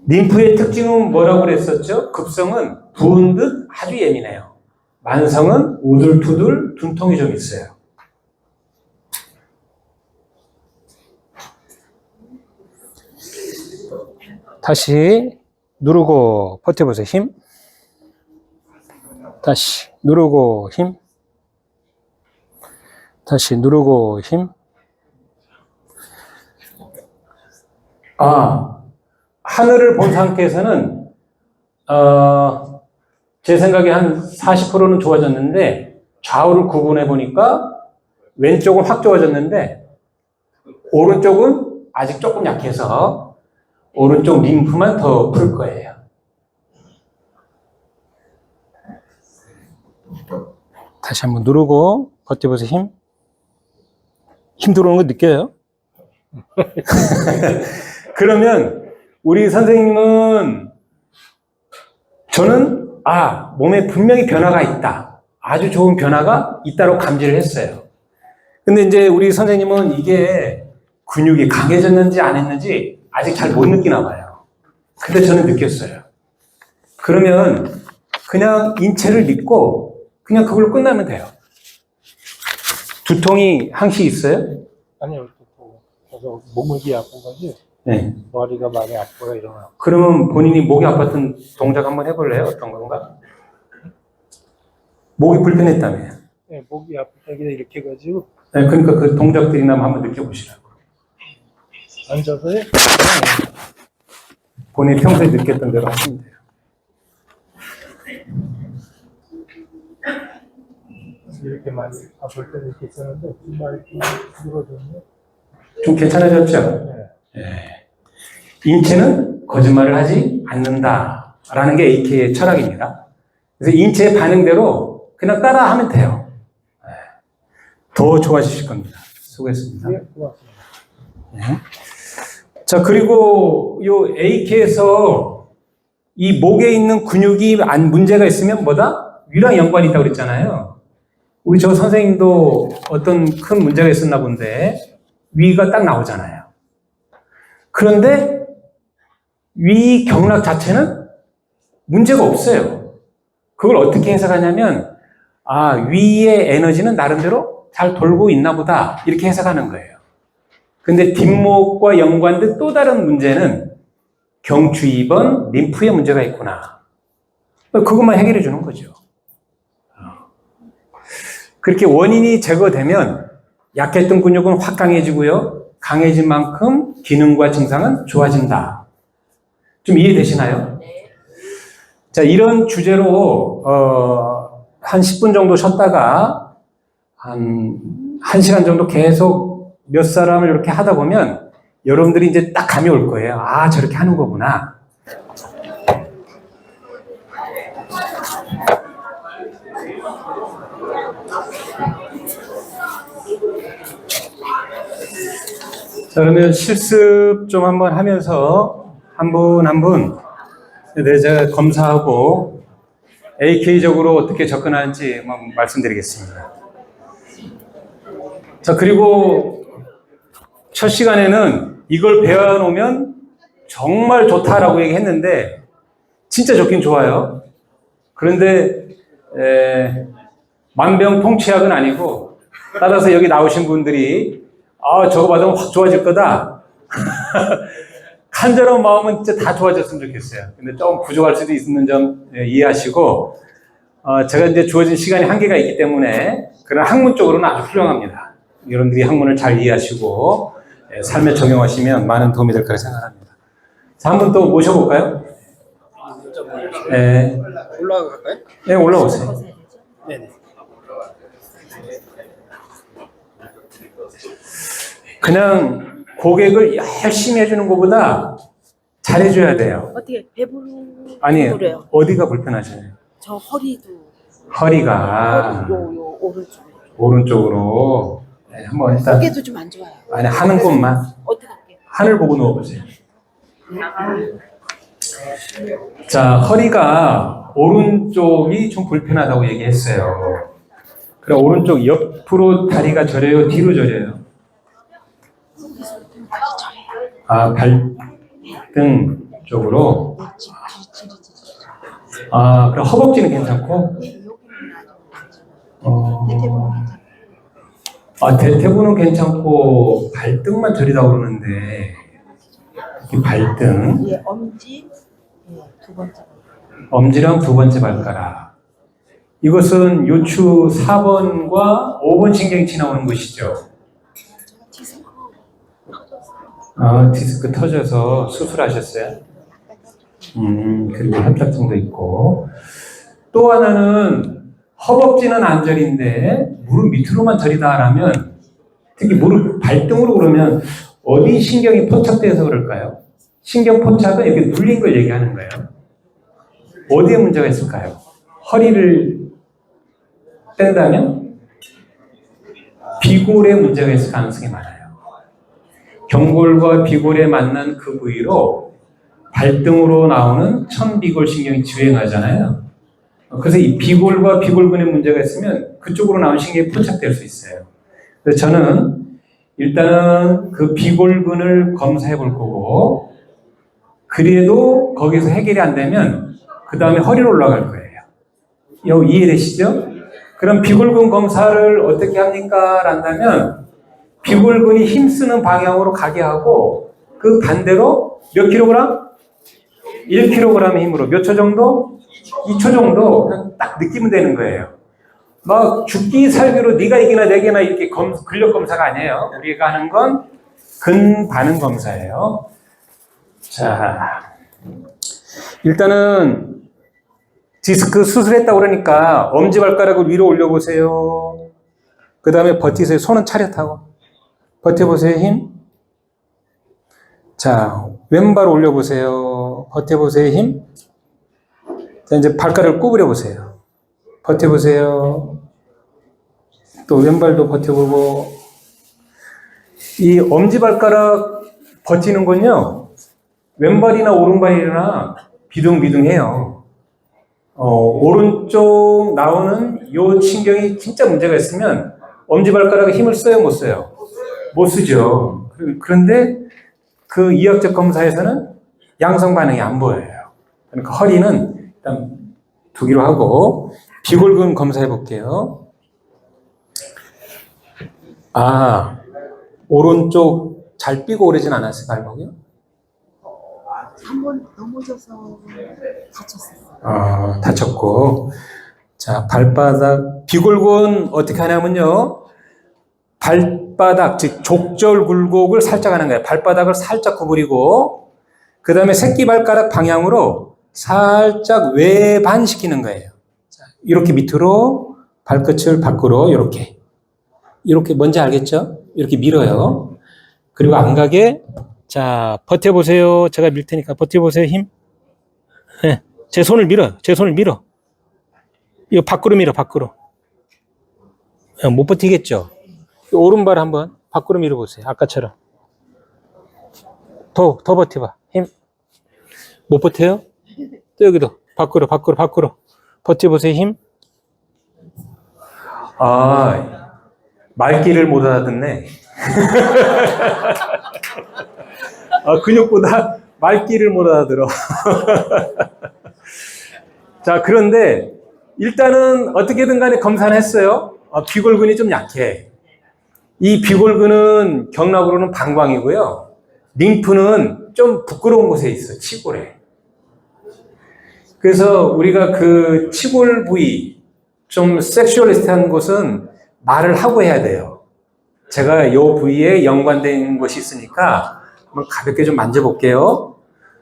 [SPEAKER 1] 림프의 특징은 뭐라고 그랬었죠? 급성은 부은 듯 아주 예민해요. 만성은 우둘투둘 둔통이 좀 있어요. 다시 누르고 버텨보세요. 힘. 다시 누르고 힘. 다시 누르고 힘. 하늘을 본 상태에서는 제 생각에 한 40%는 좋아졌는데 좌우를 구분해 보니까 왼쪽은 확 좋아졌는데 오른쪽은 아직 조금 약해서 오른쪽 림프만 더 풀 거예요. 다시 한번 누르고 버텨보세요. 힘. 힘 들어오는 거 느껴요? 그러면 우리 선생님은 저는 몸에 분명히 변화가 있다. 아주 좋은 변화가 있다고 감지를 했어요. 근데 이제 우리 선생님은 이게 근육이 강해졌는지 안 했는지 아직 잘 못 느끼나 봐요. 근데 저는 느꼈어요. 그러면 그냥 인체를 믿고 그냥 그걸로 끝나면 돼요. 두통이 항시 있어요?
[SPEAKER 2] 아니요, 그래서 목이 아픈 거지.
[SPEAKER 1] 네.
[SPEAKER 2] 머리가 많이 아프고 이러나.
[SPEAKER 1] 그러면 본인이 목이 아팠던 동작 한번 해볼래요? 어떤 건가? 목이 불편했다며.
[SPEAKER 2] 네, 목이 아플 때 그냥 이렇게 해가지고
[SPEAKER 1] 네, 그러니까 그 동작들이나 한번 느껴보시라고.
[SPEAKER 2] 앉아서요.
[SPEAKER 1] 본인이 평소에 느꼈던 대로 하시면 돼요.
[SPEAKER 2] 이렇게 많이 아플 때 이렇게 있었는데 정말 줄어들었네.
[SPEAKER 1] 좀 괜찮아졌죠?
[SPEAKER 2] 네.
[SPEAKER 1] 인체는 거짓말을 하지 않는다라는 게 AK의 철학입니다. 그래서 인체의 반응대로 그냥 따라하면 돼요. 더 좋아지실 겁니다. 수고했습니다.
[SPEAKER 2] 네, 고맙습니다.
[SPEAKER 1] 네. 자, 그리고 요 AK에서 이 목에 있는 근육이 문제가 있으면 뭐다? 위랑 연관이 있다고 그랬잖아요. 우리 저 선생님도 어떤 큰 문제가 있었나 본데 위가 딱 나오잖아요. 그런데 위 경락 자체는 문제가 없어요. 그걸 어떻게 해석하냐면 위의 에너지는 나름대로 잘 돌고 있나 보다 이렇게 해석하는 거예요. 근데 뒷목과 연관된 또 다른 문제는 경추 2번 림프에 문제가 있구나. 그것만 해결해 주는 거죠. 그렇게 원인이 제거되면 약했던 근육은 확 강해지고요. 강해진 만큼 기능과 증상은 좋아진다. 좀 이해되시나요? 자, 이런 주제로 한 10분 정도 쉬었다가 한 1시간 정도 계속 몇 사람을 이렇게 하다 보면 여러분들이 이제 딱 감이 올 거예요. 저렇게 하는 거구나. 자, 그러면 실습 좀 한번 하면서 한 분 한 분 제가 검사하고 AK적으로 어떻게 접근하는지 한번 말씀드리겠습니다. 자, 그리고 첫 시간에는 이걸 배워놓으면 정말 좋다라고 얘기했는데 진짜 좋긴 좋아요. 그런데 만병통치약은 아니고 따라서 여기 나오신 분들이 저거 받으면 확 좋아질 거다. 간절한 마음은 진짜 다 좋아졌으면 좋겠어요. 근데 조금 부족할 수도 있는 점 이해하시고 제가 이제 주어진 시간이 한계가 있기 때문에 그런 학문적으로는 아주 훌륭합니다. 여러분들이 학문을 잘 이해하시고 삶에 적용하시면 많은 도움이 될 거라 생각합니다. 자, 한 분 또 모셔볼까요? 네.
[SPEAKER 3] 올라갈까요?
[SPEAKER 1] 네, 올라오세요.
[SPEAKER 3] 네네.
[SPEAKER 1] 그냥 고객을 열심히 해주는 것보다 잘해줘야 돼요.
[SPEAKER 4] 어떻게 배부르?
[SPEAKER 1] 아니,
[SPEAKER 4] 배부르요?
[SPEAKER 1] 어디가 불편하시나요?
[SPEAKER 4] 저 허리도
[SPEAKER 1] 허리가
[SPEAKER 4] 요 오른쪽.
[SPEAKER 1] 오른쪽으로. 네, 한번 일단
[SPEAKER 4] 어깨도 좀 안 좋아요.
[SPEAKER 1] 아니 하는 곳만
[SPEAKER 4] 어떻게 할게요?
[SPEAKER 1] 하늘 보고 누워보세요. 자, 허리가 오른쪽이 좀 불편하다고 얘기했어요. 그럼 오른쪽 옆으로 다리가 저려요? 뒤로 저려요? 발등 쪽으로. 그럼 허벅지는 괜찮고? 대퇴부는 괜찮고 발등만 저리다 그러는데 이 발등,
[SPEAKER 4] 예, 엄지, 두 번째.
[SPEAKER 1] 엄지랑 두 번째 발가락. 이것은 요추 4번과 5번 신경치 나오는 곳이죠. 디스크 터져서 수술하셨어요? 그리고 협착증도 있고. 또 하나는 허벅지는 안 저린데 무릎 밑으로만 저리다라면, 특히 무릎 발등으로 그러면 어디 신경이 포착돼서 그럴까요? 신경 포착은 이렇게 눌린 걸 얘기하는 거예요. 어디에 문제가 있을까요? 허리를 뺀다면 비골에 문제가 있을 가능성이 많아요. 경골과 비골에 만난 그 부위로 발등으로 나오는 천비골신경이 주행하잖아요. 그래서 이 비골과 비골근에 문제가 있으면 그쪽으로 나온 신경이 포착될 수 있어요. 그래서 저는 일단은 그 비골근을 검사해 볼 거고, 그래도 거기서 해결이 안 되면 그 다음에 허리로 올라갈 거예요. 이거 이해되시죠? 그럼 비골근 검사를 어떻게 합니까? 한다면 비골근이 힘쓰는 방향으로 가게 하고, 그 반대로 몇 킬로그램? 1kg 힘으로 몇 초 정도? 2초 정도 그냥 딱 느끼면 되는 거예요. 막 죽기 살기로 네가 이기나 내기나 이렇게 근력 검사가 아니에요. 우리가 하는 건 근반응 검사예요. 자, 일단은 디스크 수술했다고 그러니까 엄지발가락을 위로 올려보세요. 그 다음에 버티세요. 손은 차렷하고 버텨보세요. 힘. 자, 왼발 올려보세요. 버텨보세요. 힘. 자, 이제 발가락을 구부려 보세요. 버텨보세요. 또 왼발도 버텨보고. 이 엄지발가락 버티는 건요, 왼발이나 오른발이나 비둥비둥해요. 오른쪽 나오는 요 신경이 진짜 문제가 있으면 엄지발가락에 힘을 써요, 못 써요? 못 쓰죠. 그런데 그 이학적 검사에서는 양성 반응이 안 보여요. 그러니까 허리는 일단 두기로 하고, 비골근 검사해 볼게요. 아, 오른쪽 잘 삐고 오르진 않았어요, 발목이요?
[SPEAKER 4] 한 번 넘어져서 다쳤어요.
[SPEAKER 1] 다쳤고. 자, 발바닥, 비골근 어떻게 하냐면요, 발바닥, 즉 족절 굴곡을 살짝 하는 거예요. 발바닥을 살짝 구부리고, 그 다음에 새끼발가락 방향으로 살짝 외반시키는 거예요. 자, 이렇게 밑으로 발끝을 밖으로 이렇게 뭔지 알겠죠? 이렇게 밀어요. 그리고 안 가게. 자, 버텨보세요. 제가 밀 테니까 버텨보세요. 힘. 네. 제 손을 밀어요. 이거 밖으로 밀어, 밖으로. 못 버티겠죠? 오른발 한번 밖으로 밀어보세요. 아까처럼. 더 버텨봐. 힘. 못 버텨요? 또 여기도 밖으로. 버텨보세요. 힘. 말귀를 못 알아듣네. 근육보다 말귀를 못 알아들어. 자, 그런데 일단은 어떻게든 간에 검사는 했어요. 비골근이 좀 약해. 이 비골근은 경락으로는 방광이고요. 림프는 좀 부끄러운 곳에 있어요. 치골에. 그래서 우리가 그 치골 부위, 좀 섹슈얼리스트한 곳은 말을 하고 해야 돼요. 제가 이 부위에 연관된 것이 있으니까 한번 가볍게 좀 만져볼게요.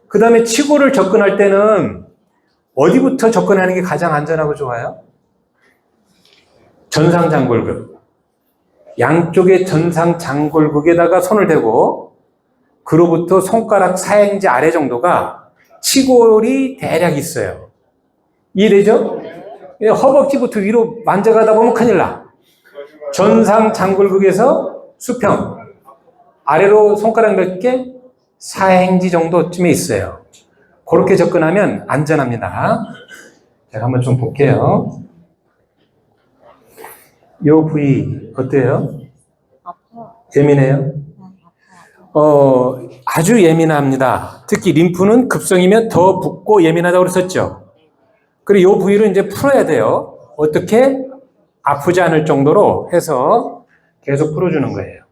[SPEAKER 1] 그 다음에 치골을 접근할 때는 어디부터 접근하는 게 가장 안전하고 좋아요? 전상장골극. 양쪽의 전상장골극에다가 손을 대고, 그로부터 손가락 사행지 아래 정도가 치골이 대략 있어요. 이해되죠? 허벅지부터 위로 만져가다 보면 큰일 나. 전상장골극에서 수평, 아래로 손가락 몇 개? 사행지 정도쯤에 있어요. 그렇게 접근하면 안전합니다. 제가 한번 좀 볼게요. 이 부위 어때요?
[SPEAKER 4] 아파.
[SPEAKER 1] 예민해요? 아주 예민합니다. 특히 림프는 급성이면 더 붓고 예민하다고 그랬었죠. 그리고 이 부위를 이제 풀어야 돼요. 어떻게? 아프지 않을 정도로 해서 계속 풀어주는 거예요.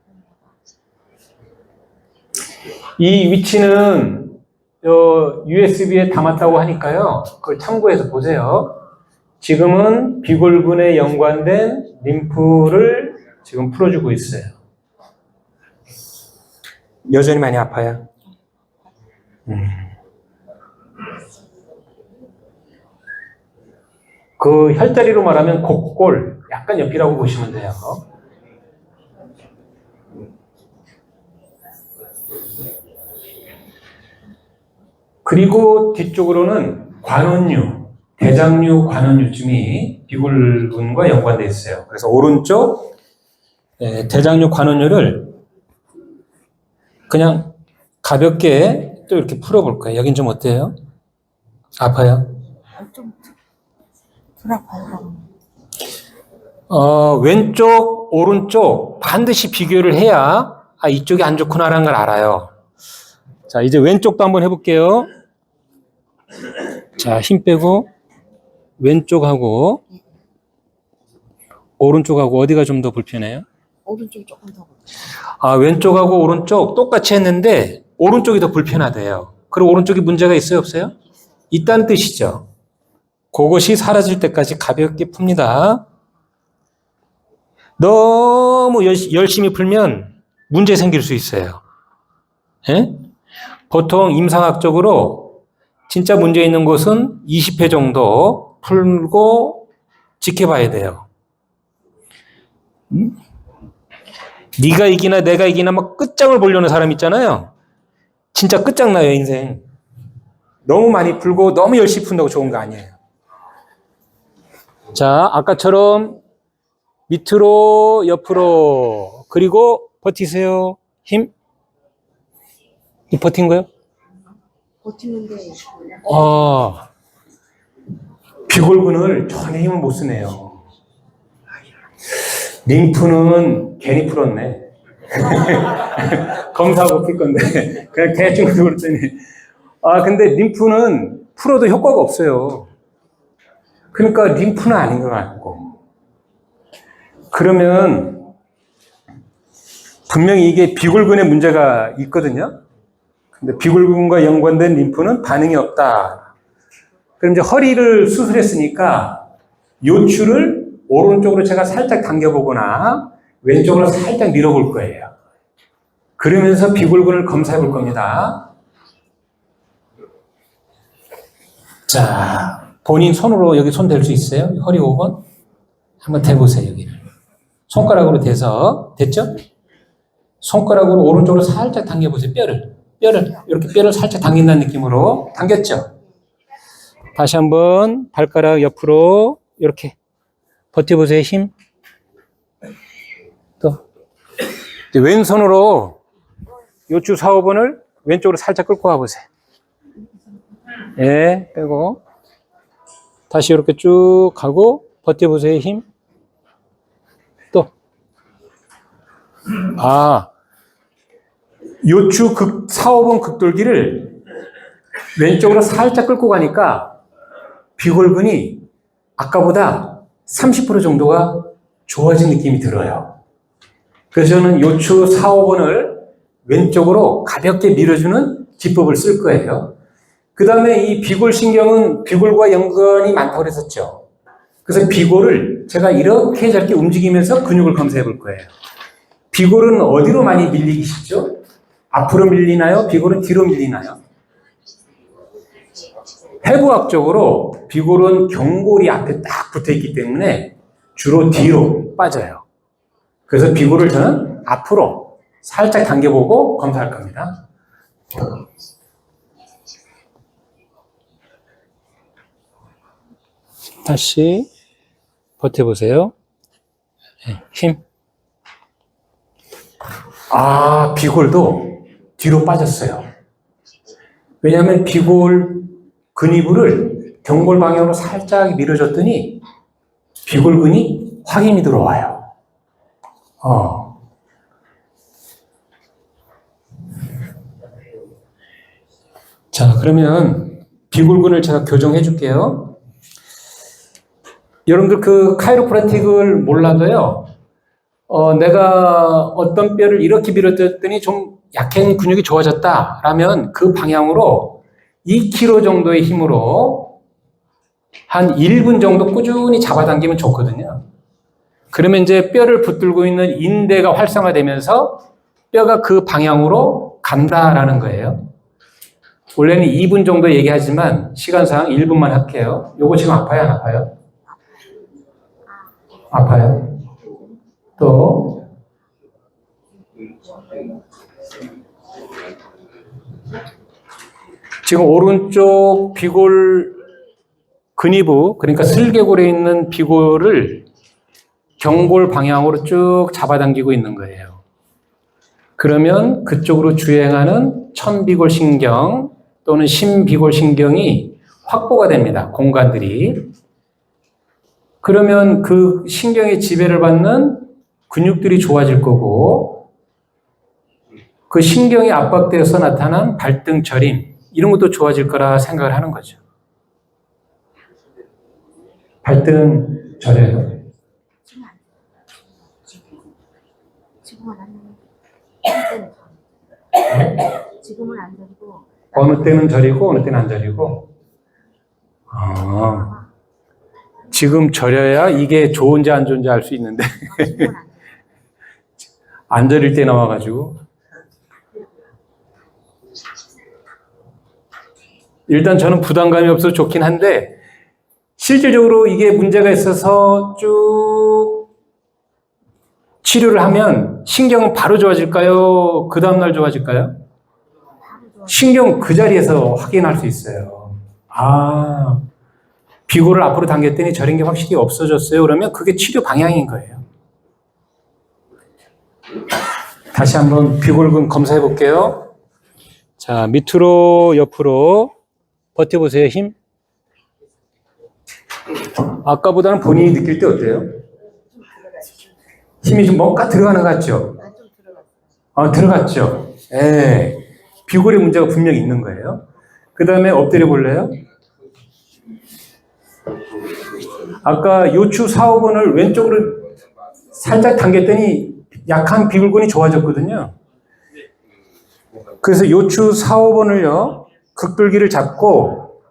[SPEAKER 1] 이 위치는 USB에 담았다고 하니까요. 그걸 참고해서 보세요. 지금은 비골근에 연관된 림프를 지금 풀어주고 있어요. 여전히 많이 아파요. 그 혈자리로 말하면 곡골, 약간 옆이라고 보시면 돼요. 그리고 뒤쪽으로는 관원류, 대장류, 관원류쯤이 비골근과 연관되어 있어요. 그래서 오른쪽 대장류, 관원류를 그냥 가볍게 또 이렇게 풀어볼 거예요. 여긴 좀 어때요? 아파요?
[SPEAKER 4] 좀 덜 아파요.
[SPEAKER 1] 왼쪽, 오른쪽 반드시 비교를 해야 이쪽이 안 좋구나라는 걸 알아요. 자, 이제 왼쪽도 한번 해볼게요. 자, 힘 빼고 왼쪽하고 오른쪽하고 어디가 좀 더 불편해요?
[SPEAKER 4] 오른쪽 조금 더 불편해요.
[SPEAKER 1] 왼쪽하고 오른쪽 똑같이 했는데 오른쪽이 더 불편하대요. 그리고 오른쪽이 문제가 있어요, 없어요? 있다는 뜻이죠. 그것이 사라질 때까지 가볍게 풉니다. 너무 열심히 풀면 문제 생길 수 있어요. 예? 보통 임상학적으로 진짜 문제 있는 곳은 20회 정도 풀고 지켜봐야 돼요. 네가 이기나 내가 이기나 막 끝장을 보려는 사람 있잖아요. 진짜 끝장나요, 인생. 너무 많이 풀고 너무 열심히 푼다고 좋은 거 아니에요. 자, 아까처럼 밑으로 옆으로 그리고 버티세요. 힘. 이 버틴 거요?
[SPEAKER 4] 버티는데
[SPEAKER 1] 비골근을 전혀 힘을 못 쓰네요. 림프는 괜히 풀었네. 검사하고 풀 건데 그냥 대충 그랬더니 근데 림프는 풀어도 효과가 없어요. 그러니까 림프는 아닌 것 같고 그러면 분명히 이게 비골근에 문제가 있거든요. 근데 비골근과 연관된 림프는 반응이 없다. 그럼 이제 허리를 수술했으니까 요추를 오른쪽으로 제가 살짝 당겨보거나 왼쪽으로 살짝 밀어볼 거예요. 그러면서 비골근을 검사해 볼 겁니다. 자, 본인 손으로 여기 손 댈 수 있어요? 허리 5번? 한번 대보세요, 여기를. 손가락으로 대서, 됐죠? 손가락으로 오른쪽으로 살짝 당겨보세요, 뼈를. 이렇게 뼈를 살짝 당긴다는 느낌으로 당겼죠? 다시 한번 발가락 옆으로 이렇게 버텨보세요, 힘. 또. 왼손으로 요추 4, 5번을 왼쪽으로 살짝 끌고 와보세요. 예, 빼고. 다시 이렇게 쭉 가고, 버텨보세요, 힘. 또. 요추 4, 5번 극돌기를 왼쪽으로 살짝 끌고 가니까 비골근이 아까보다 30% 정도가 좋아진 느낌이 들어요. 그래서 저는 요추 4, 5번을 왼쪽으로 가볍게 밀어주는 기법을 쓸 거예요. 그 다음에 이 비골신경은 비골과 연관이 많다고 했었죠. 그래서 비골을 제가 이렇게 저렇게 움직이면서 근육을 검사해 볼 거예요. 비골은 어디로 많이 밀리기 쉽죠? 앞으로 밀리나요? 비골은 뒤로 밀리나요? 해부학적으로 비골은 경골이 앞에 딱 붙어 있기 때문에 주로 뒤로 빠져요. 그래서 비골을 저는 앞으로 살짝 당겨보고 검사할 겁니다. 다시 버텨보세요. 힘. 비골도 뒤로 빠졌어요. 왜냐하면 비골 근위부를 경골 방향으로 살짝 밀어줬더니 비골근이 확 힘이 들어와요. 자, 그러면 비골근을 제가 교정해 줄게요. 여러분들 그 카이로프라틱을 몰라도요, 내가 어떤 뼈를 이렇게 밀어줬더니 좀 약한 근육이 좋아졌다 라면 그 방향으로 2kg 정도의 힘으로 한 1분 정도 꾸준히 잡아당기면 좋거든요. 그러면 이제 뼈를 붙들고 있는 인대가 활성화되면서 뼈가 그 방향으로 간다라는 거예요. 원래는 2분 정도 얘기하지만 시간상 1분만 할게요. 요거 지금 아파요, 안 아파요? 아파요? 또 지금 오른쪽 비골 근위부, 그러니까 슬개골에 있는 비골을 경골 방향으로 쭉 잡아당기고 있는 거예요. 그러면 그쪽으로 주행하는 천비골신경 또는 심비골신경이 확보가 됩니다. 공간들이. 그러면 그 신경의 지배를 받는 근육들이 좋아질 거고 그 신경이 압박되어서 나타난 발등 저림 이런 것도 좋아질 거라 생각을 하는 거죠. 발등 저려요.
[SPEAKER 4] 지금은 안 되고 지금은 안 되고
[SPEAKER 1] 어느 때는 저리고 어느 때는 안 저리고. 아, 지금 저려야 이게 좋은지 안 좋은지 알 수 있는데
[SPEAKER 4] 지금은 안 돼.
[SPEAKER 1] 안 저릴 때 나와가지고 일단 저는 부담감이 없어서 좋긴 한데 실질적으로 이게 문제가 있어서 쭉 치료를 하면 신경은 바로 좋아질까요? 그 다음날 좋아질까요? 신경 그 자리에서 확인할 수 있어요. 아, 비고를 앞으로 당겼더니 저린 게 확실히 없어졌어요. 그러면 그게 치료 방향인 거예요. 다시 한번 비골근 검사해 볼게요. 자, 밑으로 옆으로 버텨보세요. 힘. 아까보다는 본인이 느낄 때 어때요? 힘이 좀 뭔가 들어가는 것 같죠? 들어갔죠? 예. 비골의 문제가 분명히 있는 거예요. 그 다음에 엎드려 볼래요? 아까 요추 4, 5번을 왼쪽으로 살짝 당겼더니 약한 비골근이 좋아졌거든요. 그래서 요추 4, 5번을요, 극돌기를 잡고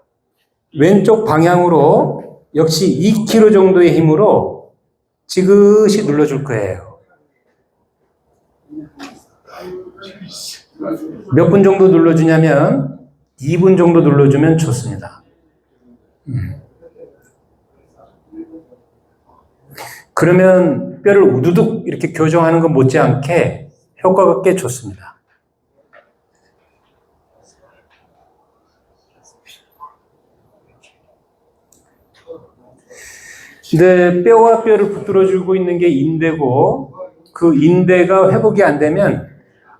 [SPEAKER 1] 왼쪽 방향으로 역시 2kg 정도의 힘으로 지그시 눌러줄 거예요. 몇 분 정도 눌러주냐면 2분 정도 눌러주면 좋습니다. 그러면 뼈를 우두둑 이렇게 교정하는 것 못지않게 효과가 꽤 좋습니다. 근데 뼈와 뼈를 붙들어주고 있는 게 인대고 그 인대가 회복이 안 되면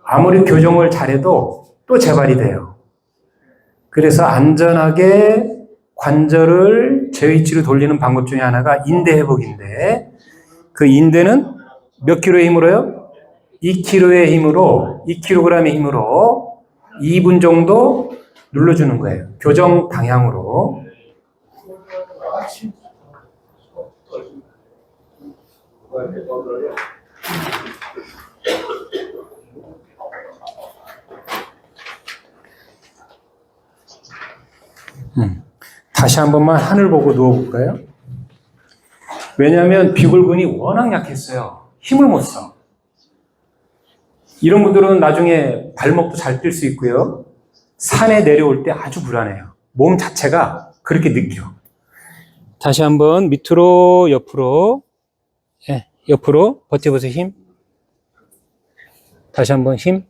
[SPEAKER 1] 아무리 교정을 잘해도 또 재발이 돼요. 그래서 안전하게 관절을 제 위치로 돌리는 방법 중에 하나가 인대 회복인데 그 인대는 몇 킬로의 힘으로요? 2kg의 힘으로 2kg의 힘으로 2분 정도 눌러주는 거예요. 교정 방향으로. 다시 한 번만 하늘 보고 누워볼까요? 왜냐하면 비골근이 워낙 약했어요. 힘을 못 써. 이런 분들은 나중에 발목도 잘 뛸 수 있고요. 산에 내려올 때 아주 불안해요. 몸 자체가 그렇게 느껴. 다시 한번 밑으로 옆으로 옆으로 버텨보세요. 힘. 다시 한번 힘.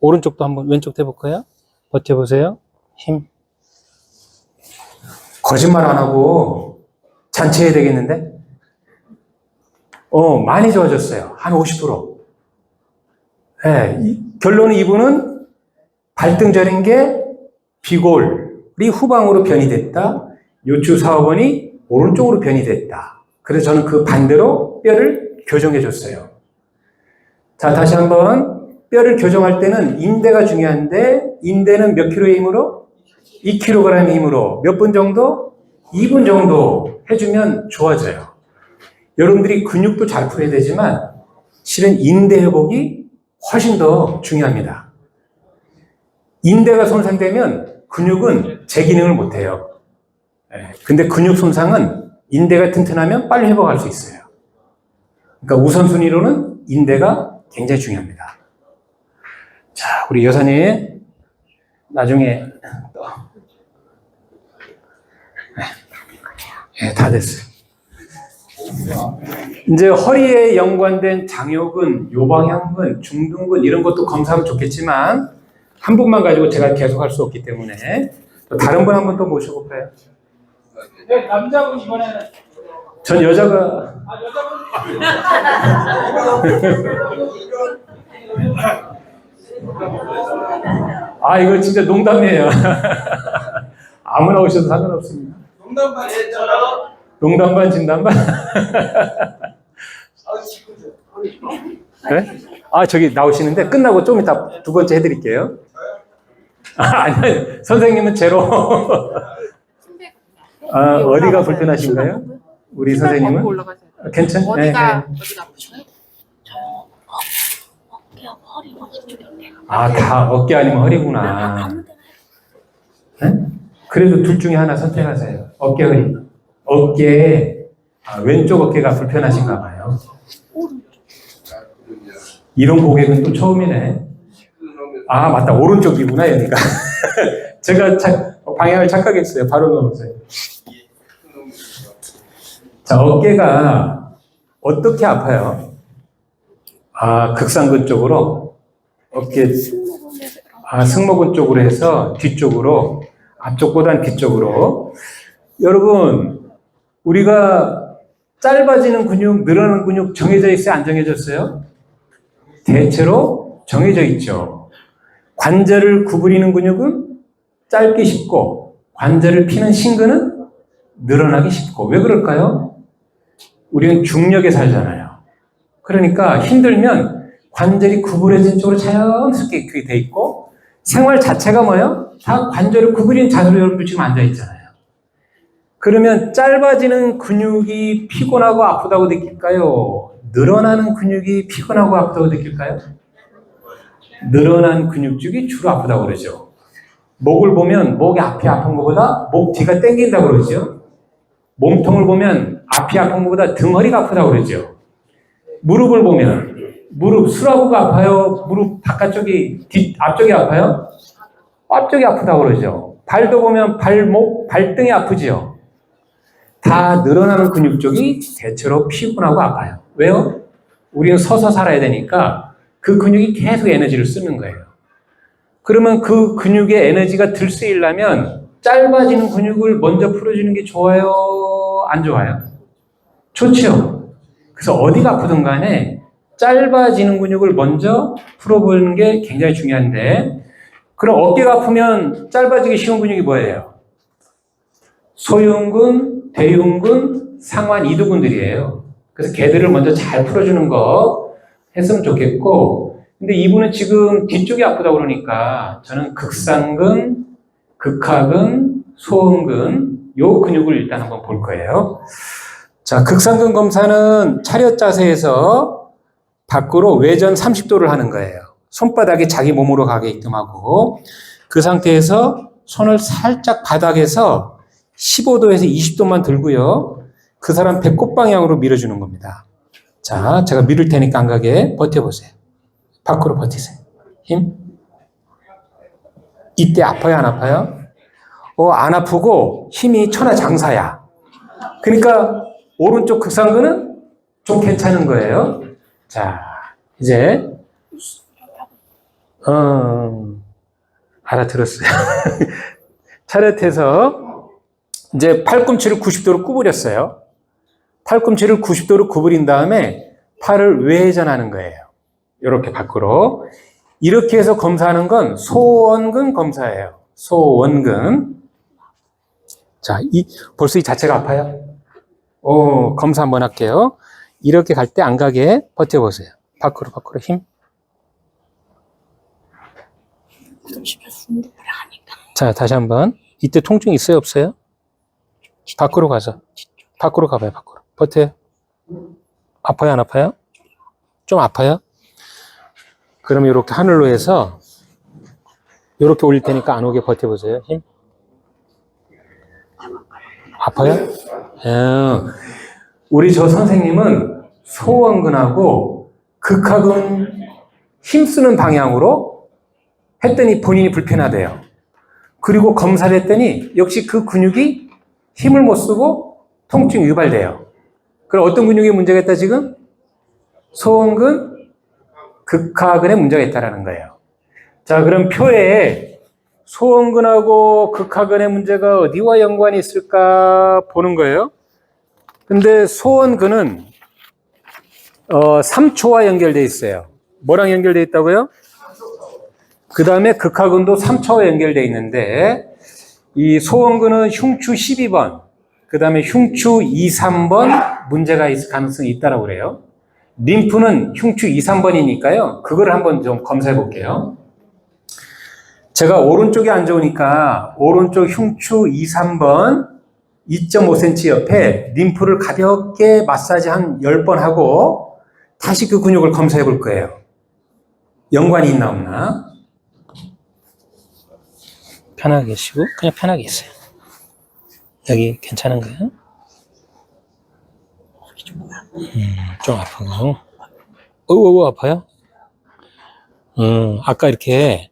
[SPEAKER 1] 오른쪽도 한번 왼쪽도 해볼까요? 버텨보세요. 힘. 거짓말 안 하고 잔치해야 되겠는데? 많이 좋아졌어요. 한 50%. 결론은 이분은 발등 저린 게 비골이 후방으로 변이 됐다. 요추 4, 5번이 오른쪽으로 변이 됐다. 그래서 저는 그 반대로 뼈를 교정해 줬어요. 자, 다시 한번 뼈를 교정할 때는 인대가 중요한데 인대는 몇 킬로의 힘으로? 2kg의 힘으로 몇 분 정도? 2분 정도 해주면 좋아져요. 여러분들이 근육도 잘 풀어야 되지만 실은 인대 회복이 훨씬 더 중요합니다. 인대가 손상되면 근육은 제 기능을 못해요. 근데 근육 손상은 인대가 튼튼하면 빨리 회복할 수 있어요. 그러니까 우선순위로는 인대가 굉장히 중요합니다. 자, 우리 여사님 나중에 또 다 됐어요. 이제 허리에 연관된 장요근, 요방향근, 중둔근 이런 것도 검사하면 좋겠지만 한 분만 가지고 제가 계속 할 수 없기 때문에 또 다른 분 한 번 또 모셔볼까요?
[SPEAKER 2] 네, 남자분 이번에는
[SPEAKER 1] 전 여자가
[SPEAKER 2] 여자분
[SPEAKER 1] 아, 이거 진짜 농담이에요. 아무나 오셔도 상관없습니다.
[SPEAKER 3] 농담만 했잖아.
[SPEAKER 1] 농담 반 진담 반. 네? 아, 저기 나오시는데 끝나고 좀 이따 두 번째 해드릴게요. 아, 아니, 선생님은 제로. 아, 어디가 불편하신가요? 우리 선생님은? 괜찮? 네,
[SPEAKER 5] 어디가
[SPEAKER 1] 네.
[SPEAKER 5] 어디가 아프셔요?
[SPEAKER 4] 어깨하고 허리가 이쪽에
[SPEAKER 1] 아, 다 어깨 아니면 허리구나. 네? 그래도 둘 중에 하나 선택하세요. 어깨, 허리. 어깨, 왼쪽 어깨가 불편하신가 봐요. 이런 고객은 또 처음이네. 아, 맞다. 오른쪽이구나, 여기가. 제가 방향을 착각했어요. 바로 넘으세요. 자, 어깨가 어떻게 아파요? 아, 극상근 쪽으로. 어깨, 승모근 쪽으로 해서 뒤쪽으로, 앞쪽보단 뒤쪽으로. 여러분, 우리가 짧아지는 근육, 늘어나는 근육 정해져 있어요? 안 정해졌어요? 대체로 정해져 있죠. 관절을 구부리는 근육은 짧기 쉽고, 관절을 피는 신근은 늘어나기 쉽고. 왜 그럴까요? 우리는 중력에 살잖아요. 그러니까 힘들면 관절이 구부러진 쪽으로 자연스럽게 그게 돼 있고, 생활 자체가 뭐예요? 다 관절을 구부린 자세로 여러분들 지금 앉아 있잖아요. 그러면 짧아지는 근육이 피곤하고 아프다고 느낄까요? 늘어나는 근육이 피곤하고 아프다고 느낄까요? 늘어난 근육 쪽이 주로 아프다고 그러죠. 목을 보면 목이 앞이 아픈 것보다 목 뒤가 당긴다고 그러죠. 몸통을 보면 앞이 아픈 것보다 등허리가 아프다고 그러죠. 무릎을 보면 무릎 수라부가 아파요? 무릎 바깥쪽이 앞쪽이 아파요? 앞쪽이 아프다고 그러죠. 발도 보면 발목, 발등이 아프지요. 다 늘어나는 근육 쪽이 대체로 피곤하고 아파요. 왜요? 우리는 서서 살아야 되니까 그 근육이 계속 에너지를 쓰는 거예요. 그러면 그 근육의 에너지가 들쓰이려면 짧아지는 근육을 먼저 풀어주는 게 좋아요? 안 좋아요? 좋죠. 그래서 어디가 아프든 간에 짧아지는 근육을 먼저 풀어보는 게 굉장히 중요한데, 그럼 어깨가 아프면 짧아지기 쉬운 근육이 뭐예요? 소흉근, 대흉근, 상완 이두근들이에요. 그래서 걔들을 먼저 잘 풀어주는 거 했으면 좋겠고, 근데 이분은 지금 뒤쪽이 아프다고 그러니까 저는 극상근, 극하근, 소음근 요 근육을 일단 한번 볼 거예요. 자, 극상근 검사는 차렷 자세에서 밖으로 외전 30도를 하는 거예요. 손바닥이 자기 몸으로 가게끔 하고, 그 상태에서 손을 살짝 바닥에서 15도에서 20도만 들고요. 그 사람 배꼽 방향으로 밀어주는 겁니다. 자, 제가 밀을 테니까 안 가게 버텨보세요. 밖으로 버티세요. 힘. 이때 아파요, 안 아파요? 안 아프고 힘이 천하장사야. 그러니까 오른쪽 극상근은 좀 괜찮은 거예요. 자, 이제 알아들었어요. 차렷해서 이제 팔꿈치를 90도로 구부렸어요. 팔꿈치를 90도로 구부린 다음에 팔을 외전하는 거예요. 이렇게 밖으로. 이렇게 해서 검사하는 건 소원근 검사예요. 소원근. 자, 벌써 이 자체가 아파요? 검사 한번 할게요. 이렇게 갈 때 안 가게 버텨보세요. 밖으로 힘. 자, 다시 한번. 이때 통증 있어요, 없어요? 밖으로 가서. 밖으로 가봐요, 밖으로. 버텨요. 아파요, 안 아파요? 좀 아파요? 그럼 이렇게 하늘로 해서 이렇게 올릴 테니까 안 오게 버텨보세요. 힘. 아파요? 우리 저 선생님은 소원근하고 극하근 힘쓰는 방향으로 했더니 본인이 불편하대요. 그리고 검사를 했더니 역시 그 근육이 힘을 못 쓰고 통증이 유발돼요. 그럼 어떤 근육에 문제가 있다 지금? 소원근, 극하근에 문제가 있다는 거예요. 자, 그럼 표에 소원근하고 극하근의 문제가 어디와 연관이 있을까 보는 거예요. 근데 소원근은 3초와 연결되어 있어요. 뭐랑 연결되어 있다고요? 그 다음에 극하근도 3차와 연결되어 있는데 이 소원근은 흉추 12번, 그 다음에 흉추 2, 3번 문제가 있을 가능성이 있다고 그래요. 림프는 흉추 2, 3번이니까요. 그걸 한번 좀 검사해 볼게요. 제가 오른쪽이 안 좋으니까 오른쪽 흉추 2, 3번 2.5cm 옆에 림프를 가볍게 마사지 한 10번 하고 다시 그 근육을 검사해 볼 거예요. 연관이 있나 없나?
[SPEAKER 5] 편하게 계시고 그냥 편하게 있어요. 여기 괜찮은가요? 좀 아프고. 아파요? 아까 이렇게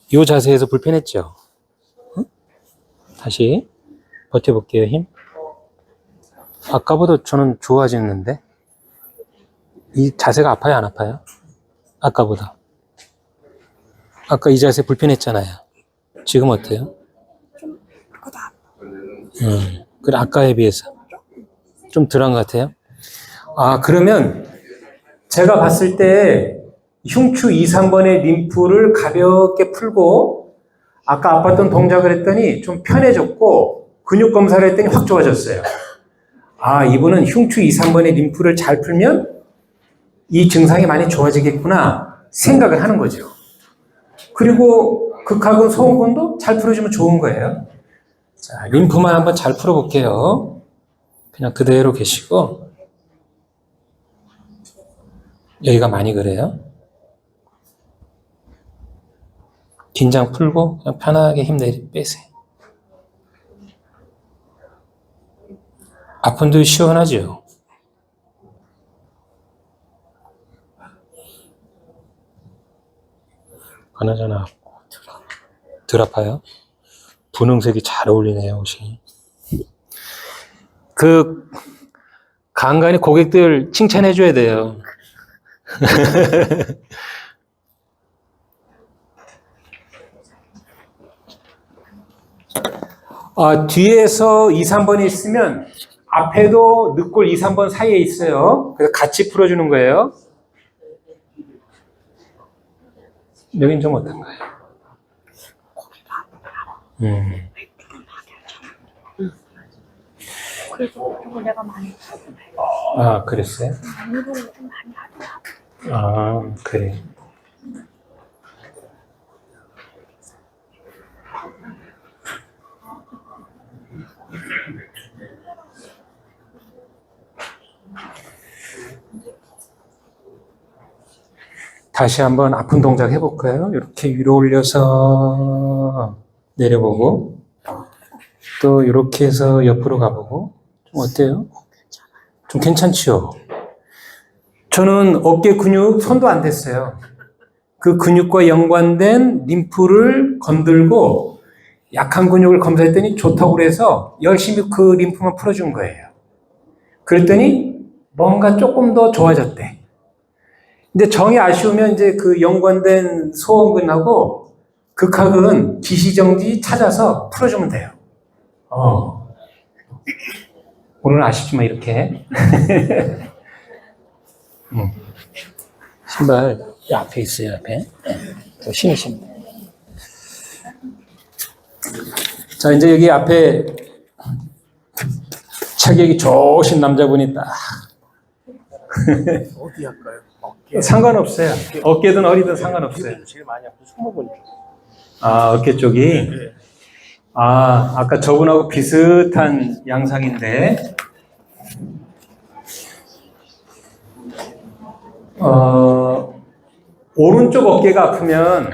[SPEAKER 5] 이 자세에서 불편했죠? 다시 버텨볼게요, 힘. 아까보다 저는 좋아졌는데 이 자세가 아파요, 안 아파요? 아까보다. 아까 이 자세 불편했잖아요. 지금 어때요? 그래, 아까에 비해서 좀 덜한 것 같아요.
[SPEAKER 1] 아, 그러면 제가 봤을 때 흉추 2, 3번의 림프를 가볍게 풀고 아까 아팠던 동작을 했더니 좀 편해졌고 근육 검사를 했더니 확 좋아졌어요. 아, 이분은 흉추 2, 3번의 림프를 잘 풀면 이 증상이 많이 좋아지겠구나 생각을 하는 거죠. 그리고 극하근 소원근도 잘 풀어주면 좋은 거예요. 자, 림프만 한번 잘 풀어볼게요. 그냥 그대로 계시고 여기가 많이 그래요. 긴장 풀고 그냥 편하게 힘 빼세요. 아픈 데 시원하죠? 그나저나 덜 아파요? 분홍색이 잘 어울리네요, 옷이. 그 간간히 고객들 칭찬해 줘야 돼요. 뒤에서 2, 3번이 있으면 앞에도 늑골 2, 3번 사이에 있어요. 그래서 같이 풀어주는 거예요. 여긴 좀 어떤가요?
[SPEAKER 4] 그래서 그걸 내가 많이
[SPEAKER 1] 아, 그랬어요?
[SPEAKER 4] 운동을 좀 많이 하더라고.
[SPEAKER 1] 아, 그래. 다시 한번 아픈 동작 해볼까요? 이렇게 위로 올려서 내려보고 또 이렇게 해서 옆으로 가보고 좀 어때요? 좀 괜찮죠? 저는 어깨 근육 손도 안 댔어요. 그 근육과 연관된 림프를 건들고 약한 근육을 검사했더니 좋다고 그래서 열심히 그 림프만 풀어준 거예요. 그랬더니 뭔가 조금 더 좋아졌대. 근데 정이 아쉬우면 이제 그 연관된 소원근하고 극하근 기시정지 찾아서 풀어주면 돼요. 오늘은 아쉽지만 이렇게.
[SPEAKER 5] 신발 이 앞에 있어요, 앞에. 더 신으시면 돼요.
[SPEAKER 1] 자, 이제 여기 앞에 체격이 좋으신 남자분이 딱.
[SPEAKER 2] 어디 할까요? 어깨.
[SPEAKER 1] 상관없어요. 어깨든 허리든 상관없어요.
[SPEAKER 2] 제일 많이 아픈 손목은 좀.
[SPEAKER 1] 아, 어깨 쪽이? 아, 아까 저분하고 비슷한 양상인데, 오른쪽 어깨가 아프면,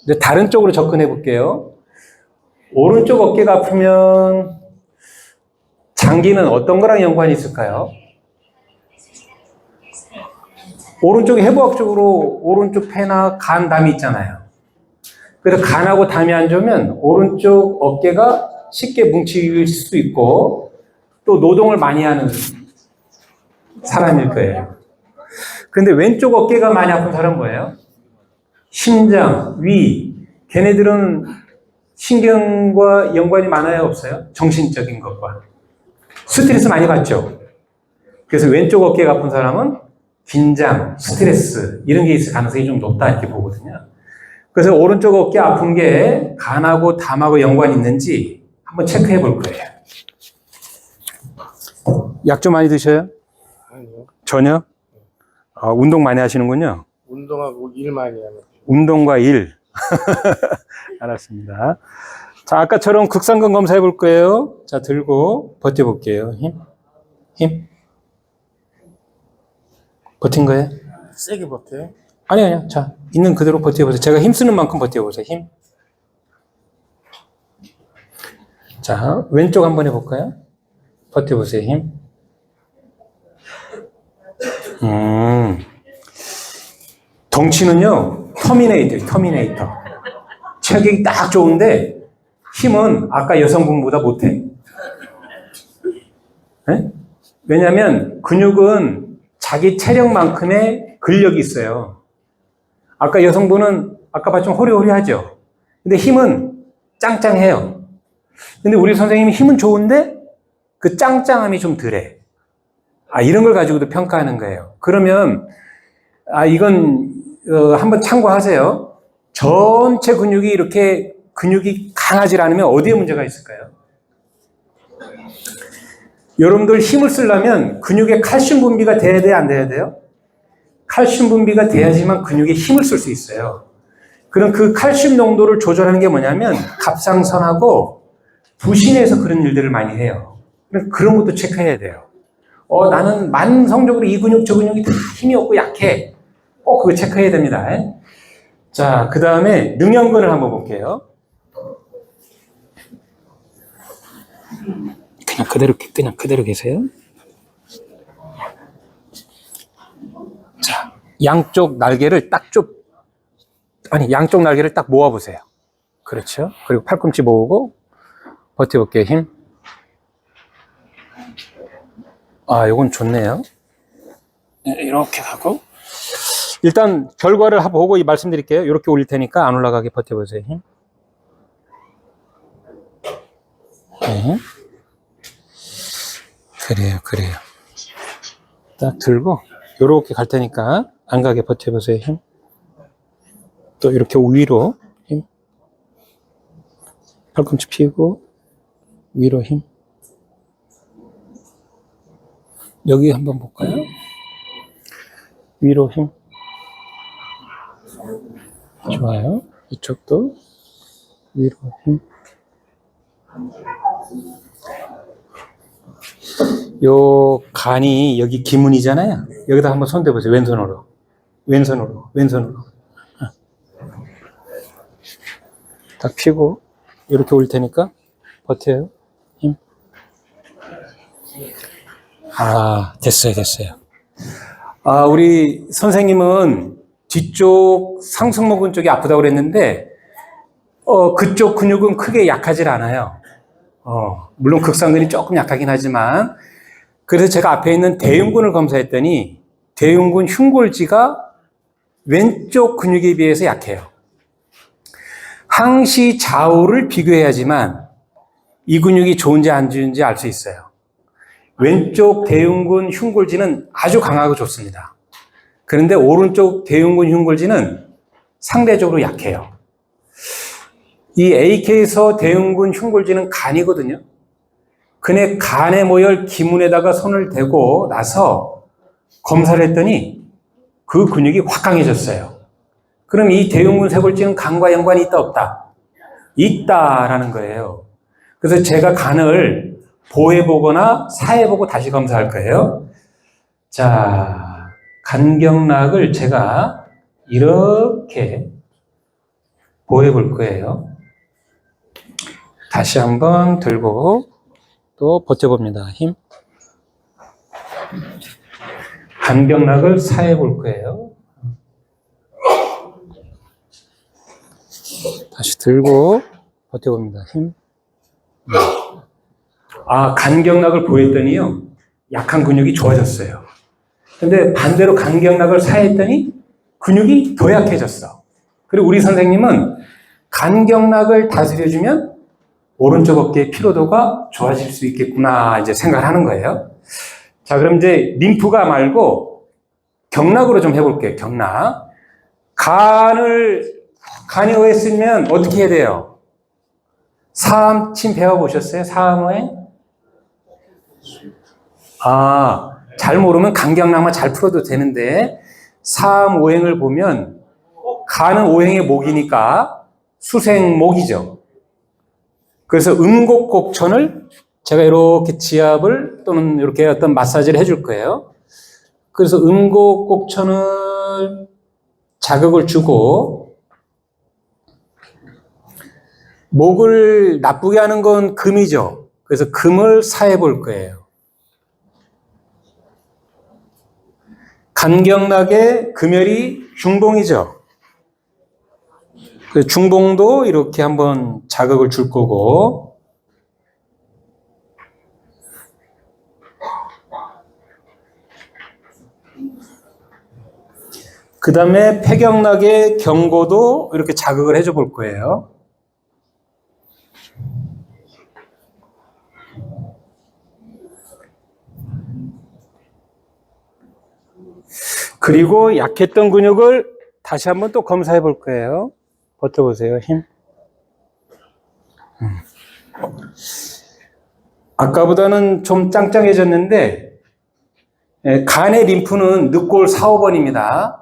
[SPEAKER 1] 이제 다른 쪽으로 접근해 볼게요. 오른쪽 어깨가 아프면, 장기는 어떤 거랑 연관이 있을까요? 오른쪽에 해부학적으로 오른쪽 폐나 간, 담이 있잖아요. 그래서 간하고 담이 안 좋으면 오른쪽 어깨가 쉽게 뭉칠 수 있고 또 노동을 많이 하는 사람일 거예요. 근데 왼쪽 어깨가 많이 아픈 사람은 뭐예요? 심장, 위, 걔네들은 신경과 연관이 많아요, 없어요? 정신적인 것과. 스트레스 많이 받죠? 그래서 왼쪽 어깨가 아픈 사람은 긴장, 스트레스 이런 게 있을 가능성이 좀 높다 이렇게 보거든요. 그래서 오른쪽 어깨 아픈 게 간하고 담하고 연관이 있는지 한번 체크해 볼 거예요. 약 좀 많이 드셔요?
[SPEAKER 2] 아니요.
[SPEAKER 1] 전혀? 운동 많이 하시는군요.
[SPEAKER 2] 운동하고 일 많이 하는.
[SPEAKER 1] 운동과 일. 알았습니다. 자, 아까처럼 극상근 검사해 볼 거예요. 자, 들고 버텨볼게요. 힘. 버틴 거예요?
[SPEAKER 2] 세게 버텨요?
[SPEAKER 1] 아니요. 자, 있는 그대로 버텨보세요. 제가 힘 쓰는 만큼 버텨보세요. 힘. 자, 왼쪽 한번 해볼까요? 버텨보세요. 힘. 덩치는요, 터미네이터. 체격이 딱 좋은데, 힘은 아까 여성분보다 못해. 네? 왜냐면, 근육은 자기 체력만큼의 근력이 있어요. 아까 여성분은, 아까 봤지만 호리호리하죠? 근데 힘은 짱짱해요. 근데 우리 선생님이 힘은 좋은데, 그 짱짱함이 좀 덜해. 이런 걸 가지고도 평가하는 거예요. 그러면, 이건, 한번 참고하세요. 전체 근육이 강하지 않으면 어디에 문제가 있을까요? 여러분들 힘을 쓰려면 근육에 칼슘 분비가 돼야 돼요, 안 돼야 돼요? 칼슘 분비가 돼야지만 근육에 힘을 쓸 수 있어요. 그럼 그 칼슘 농도를 조절하는 게 뭐냐면 갑상선하고 부신해서 그런 일들을 많이 해요. 그런 것도 체크해야 돼요. 나는 만성적으로 이 근육, 저 근육이 다 힘이 없고 약해. 꼭 그거 체크해야 됩니다. 자, 그 다음에 능형근을 한번 볼게요. 그냥 그대로 계세요. 자, 양쪽 날개를 딱 모아보세요. 그렇죠. 그리고 팔꿈치 모으고 버텨볼게요. 힘. 요건 좋네요. 이렇게 하고. 일단 결과를 보고 말씀드릴게요. 이렇게 올릴 테니까 안 올라가게 버텨보세요. 힘. 네. 그래요. 딱 들고 이렇게 갈 테니까 안 가게 버텨보세요. 힘. 또 이렇게 위로 힘. 팔꿈치 펴고 위로 힘. 여기 한번 볼까요? 위로 힘. 좋아요. 이쪽도 위로 힘. 요 간이 여기 기문이잖아요. 여기다 한번 손 대보세요. 왼손으로. 딱 펴고 이렇게 올 테니까 버텨요. 힘. 됐어요. 우리 선생님은 뒤쪽 상승모근 쪽이 아프다고 그랬는데, 그쪽 근육은 크게 약하질 않아요. 물론 극상근이 조금 약하긴 하지만, 그래서 제가 앞에 있는 대흉근을 검사했더니, 대흉근 흉골지가 왼쪽 근육에 비해서 약해요. 항시 좌우를 비교해야지만, 이 근육이 좋은지 안 좋은지 알 수 있어요. 왼쪽 대흉근 흉골지는 아주 강하고 좋습니다. 그런데 오른쪽 대흉근 흉골지는 상대적으로 약해요. 이 AK에서 대흉근 흉골지는 간이거든요. 근데 간의 모혈 기문에다가 손을 대고 나서 검사를 했더니 그 근육이 확 강해졌어요. 그럼 이 대흉근 쇄골지는 간과 연관이 있다 없다? 있다라는 거예요. 그래서 제가 간을 보해보거나 사해보고 다시 검사할 거예요. 자, 간경락을 제가 이렇게 보해볼 거예요. 다시 한번 들고 또 버텨봅니다. 힘. 간경락을 사해볼 거예요. 다시 들고 버텨봅니다. 힘. 간경락을 보였더니요, 약한 근육이 좋아졌어요. 근데 반대로 간경락을 사했더니 근육이 더 약해졌어. 그리고 우리 선생님은 간경락을 다스려주면 오른쪽 어깨의 피로도가 좋아질 수 있겠구나, 이제 생각을 하는 거예요. 자, 그럼 이제 림프가 말고 경락으로 좀 해볼게요. 경락. 간을 간이 오해했으면 어떻게 해야 돼요? 사암침 배워보셨어요? 사암오행? 잘 모르면 간경락만 잘 풀어도 되는데, 사암오행을 보면 간은 오행의 목이니까 수생목이죠. 그래서 음곡곡천을 제가 이렇게 지압을 또는 이렇게 어떤 마사지를 해줄 거예요. 그래서 음곡곡천을 자극을 주고, 목을 나쁘게 하는 건 금이죠. 그래서 금을 사해 볼 거예요. 간경락의 금혈이 중봉이죠. 그 중봉도 이렇게 한번 자극을 줄 거고, 그 다음에 폐경락의 경고도 이렇게 자극을 해줘 볼 거예요. 그리고 약했던 근육을 다시 한번 또 검사해 볼 거예요. 버텨보세요. 힘. 아까보다는 좀 짱짱해졌는데, 간의 림프는 늑골 4, 5번입니다.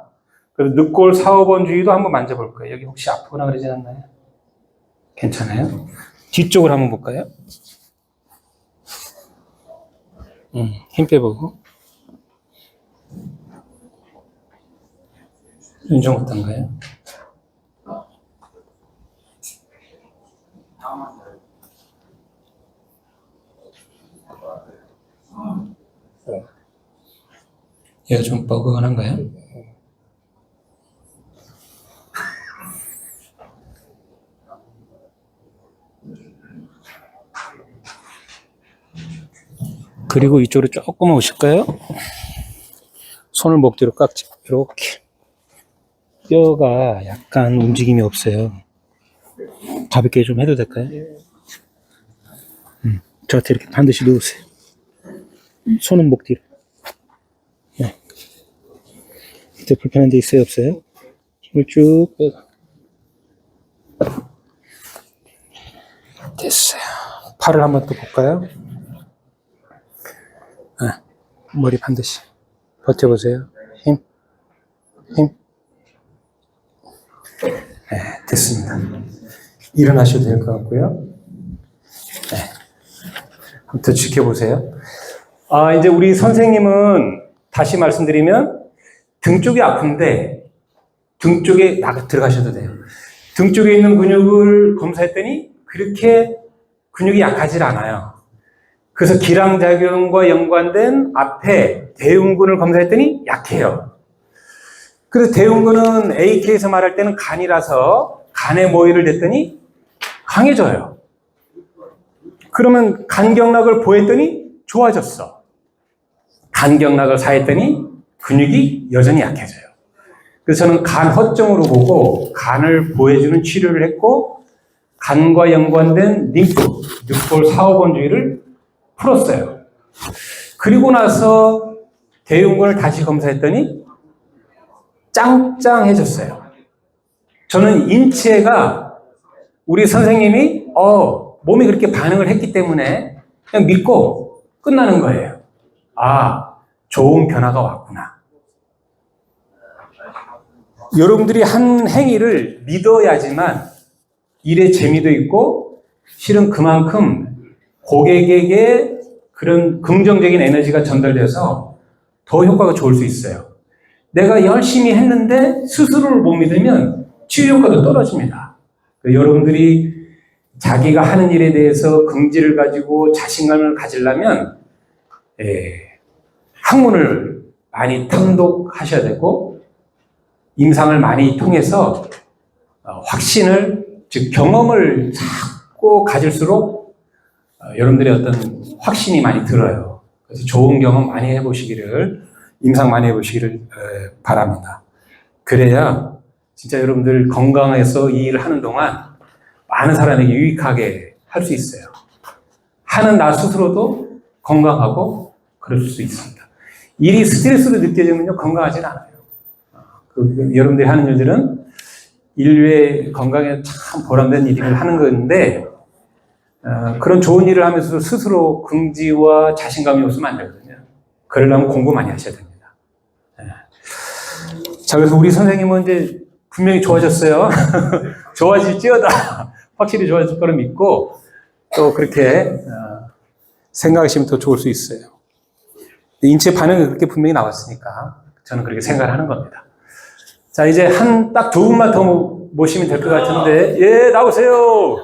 [SPEAKER 1] 그래서 늑골 4, 5번 주위도 한번 만져볼 거예요. 여기 혹시 아프거나 그러지 않나요? 괜찮아요? 뒤쪽을 한번 볼까요? 힘 빼보고. 좀 어떤가요? 얘가 좀 뻐근한가요? 그리고 이쪽으로 조금 오실까요? 손을 목 뒤로 깍지, 이렇게. 뼈가 약간 움직임이 없어요. 가볍게 좀 해도 될까요? 저한테 이렇게 반드시 누우세요. 손은 목 뒤로. 네. 이때 불편한 데 있어요? 없어요? 힘을 쭉 빼고. 됐어요. 팔을 한번 또 볼까요? 머리 반드시. 버텨보세요. 힘. 네, 됐습니다. 일어나셔도 될 것 같고요. 네. 한번 더 지켜보세요. 이제 우리 선생님은 다시 말씀드리면 등 쪽이 아픈데 등 쪽에 들어가셔도 돼요. 등 쪽에 있는 근육을 검사했더니 그렇게 근육이 약하지 않아요. 그래서 기랑작용과 연관된 앞에 대흉근을 검사했더니 약해요. 그래서 대흉근은 AK에서 말할 때는 간이라서 간에 모의를 댔더니 강해져요. 그러면 간경락을 보했더니 좋아졌어. 간경락을 사했더니 근육이 여전히 약해져요. 그래서 저는 간 허점으로 보고 간을 보해주는 치료를 했고, 간과 연관된 림프, 늑골 4, 5번 주위를 풀었어요. 그리고 나서 대흉근을 다시 검사했더니 짱짱해졌어요. 저는 인체가 우리 선생님이 몸이 그렇게 반응을 했기 때문에 그냥 믿고 끝나는 거예요. 좋은 변화가 왔구나. 여러분들이 한 행위를 믿어야지만 일에 재미도 있고, 실은 그만큼 고객에게 그런 긍정적인 에너지가 전달돼서 더 효과가 좋을 수 있어요. 내가 열심히 했는데 스스로를 못 믿으면 치유 효과도 떨어집니다. 여러분들이 자기가 하는 일에 대해서 긍지를 가지고 자신감을 가지려면 학문을 많이 탐독하셔야 되고, 임상을 많이 통해서 확신을, 즉 경험을 자꾸 가질수록 여러분들의 어떤 확신이 많이 들어요. 그래서 좋은 경험 많이 해보시기를, 임상 많이 해보시기를 바랍니다. 그래야 진짜 여러분들 건강해서 이 일을 하는 동안 많은 사람에게 유익하게 할 수 있어요. 하는 나 스스로도 건강하고 그럴 수 있습니다. 일이 스트레스로 느껴지면요, 건강하지 않아요. 여러분들이 하는 일들은 인류의 건강에 참 보람된 일을 하는 건데 그런 좋은 일을 하면서도 스스로 긍지와 자신감이 없으면 안 되거든요. 그러려면 공부 많이 하셔야 됩니다. 자, 그래서 우리 선생님은 이제 분명히 좋아졌어요. 좋아질지어다. 확실히 좋아질 거를 믿고 또 그렇게 생각하시면 더 좋을 수 있어요. 인체 반응이 그렇게 분명히 나왔으니까 저는 그렇게 생각을 하는 겁니다. 자, 이제 딱 두 분만 더 모시면 될 것 같은데, 예, 나오세요.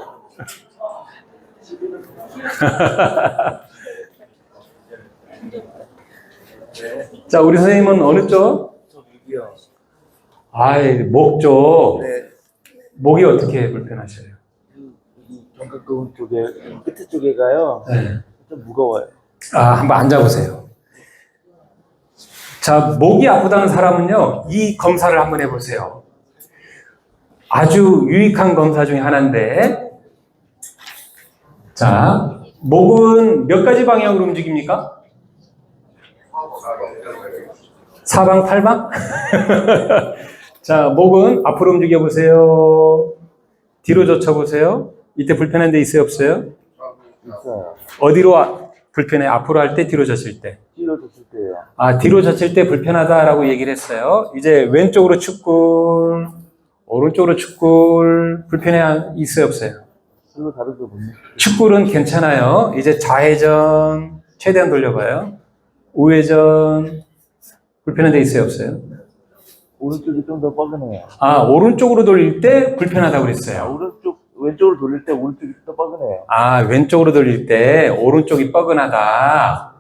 [SPEAKER 1] 자, 우리 선생님은 어느 쪽?
[SPEAKER 3] 저 6이요.
[SPEAKER 1] 아이, 목 쪽.
[SPEAKER 3] 네.
[SPEAKER 1] 목이 어떻게 불편하셔요?
[SPEAKER 3] 이 견갑근 쪽에 끝에 쪽에가요.
[SPEAKER 1] 네.
[SPEAKER 3] 좀 무거워요.
[SPEAKER 1] 한번 앉아보세요. 자, 목이 아프다는 사람은요, 이 검사를 한번 해보세요. 아주 유익한 검사 중에 하나인데, 자, 목은 몇 가지 방향으로 움직입니까? 사방, 팔방? 자, 목은 앞으로 움직여 보세요. 뒤로 젖혀 보세요. 이때 불편한 데 있어요, 없어요?
[SPEAKER 3] 있어요.
[SPEAKER 1] 어디로 불편해? 앞으로 할 때, 뒤로 젖힐 때?
[SPEAKER 3] 뒤로 줬을 때요.
[SPEAKER 1] 뒤로 젖힐 때 불편하다라고 얘기를 했어요. 이제 왼쪽으로 축굴, 오른쪽으로 축굴, 불편해 있어요, 없어요?
[SPEAKER 3] 그리고 다른 거 보면
[SPEAKER 1] 축굴은 괜찮아요. 이제 좌회전, 최대한 돌려봐요. 우회전, 불편한 데 있어요, 없어요?
[SPEAKER 3] 오른쪽이 좀 더 뻐근해요.
[SPEAKER 1] 오른쪽으로 돌릴 때 불편하다고 그랬어요.
[SPEAKER 3] 왼쪽으로 돌릴 때 오른쪽이 더 뻐근해요.
[SPEAKER 1] 왼쪽으로 돌릴 때 오른쪽이 뻐근하다.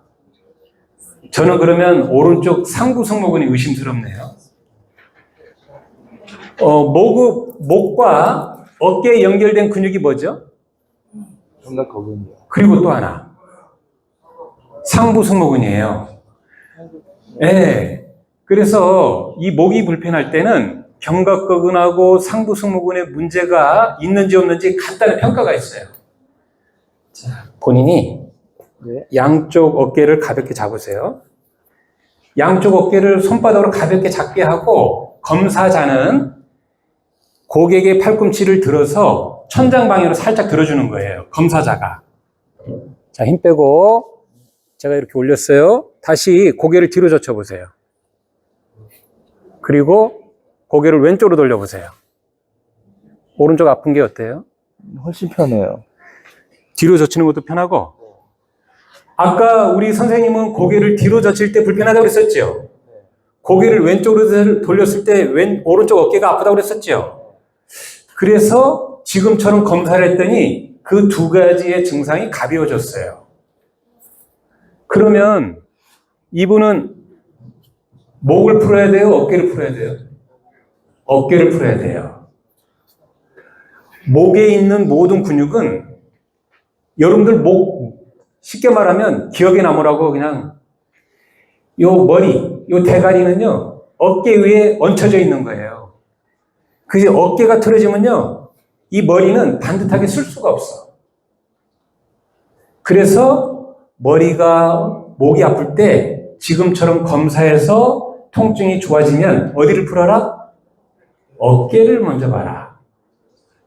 [SPEAKER 1] 저는 그러면 오른쪽 상부 승모근이 의심스럽네요. 목과 어깨에 연결된 근육이 뭐죠?
[SPEAKER 3] 견갑근이요.
[SPEAKER 1] 그리고 또 하나. 상부 승모근이에요. 네. 그래서 이 목이 불편할 때는 견갑근하고 상부 승모근에 문제가 있는지 없는지 간단한 평가가 있어요. 자, 본인이
[SPEAKER 3] 네.
[SPEAKER 1] 양쪽 어깨를 가볍게 잡으세요. 양쪽 어깨를 손바닥으로 가볍게 잡게 하고 검사자는 고객의 팔꿈치를 들어서 천장 방향으로 살짝 들어주는 거예요. 검사자가. 자, 힘 빼고 제가 이렇게 올렸어요. 다시 고개를 뒤로 젖혀보세요. 그리고 고개를 왼쪽으로 돌려보세요. 오른쪽 아픈 게 어때요?
[SPEAKER 3] 훨씬 편해요.
[SPEAKER 1] 뒤로 젖히는 것도 편하고 아까 우리 선생님은 고개를 뒤로 젖힐 때 불편하다고 그랬었죠? 고개를 왼쪽으로 돌렸을 때 오른쪽 어깨가 아프다고 그랬었죠? 그래서 지금처럼 검사를 했더니 그 두 가지의 증상이 가벼워졌어요. 그러면 이분은 목을 풀어야 돼요? 어깨를 풀어야 돼요? 어깨를 풀어야 돼요. 목에 있는 모든 근육은 여러분들 쉽게 말하면 기억에 남으라고 그냥 요 머리, 요 대가리는요 어깨 위에 얹혀져 있는 거예요. 그래서 어깨가 틀어지면요 이 머리는 반듯하게 쓸 수가 없어. 그래서 목이 아플 때 지금처럼 검사해서 통증이 좋아지면 어디를 풀어라? 어깨를 먼저 봐라.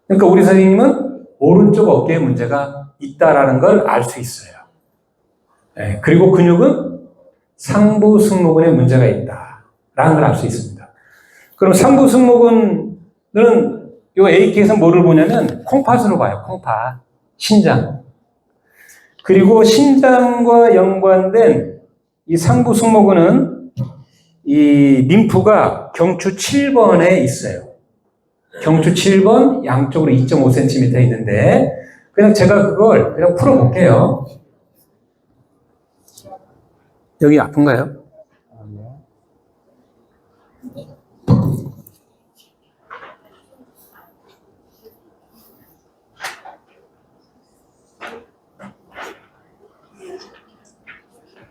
[SPEAKER 1] 그러니까 우리 선생님은 오른쪽 어깨에 문제가 있다라는 걸 알 수 있어요. 네, 그리고 근육은 상부 승모근에 문제가 있다라는 걸 알 수 있습니다. 그럼 상부 승모근은 이 AK에서 뭐를 보냐면 콩팥으로 봐요. 콩팥, 신장. 그리고 신장과 연관된 이 상부 승모근은 이 림프가 경추 7번에 있어요. 경추 7번 양쪽으로 2.5cm 있는데 그냥 제가 그걸 그냥 풀어볼게요. 여기 아픈가요?
[SPEAKER 3] 아니요.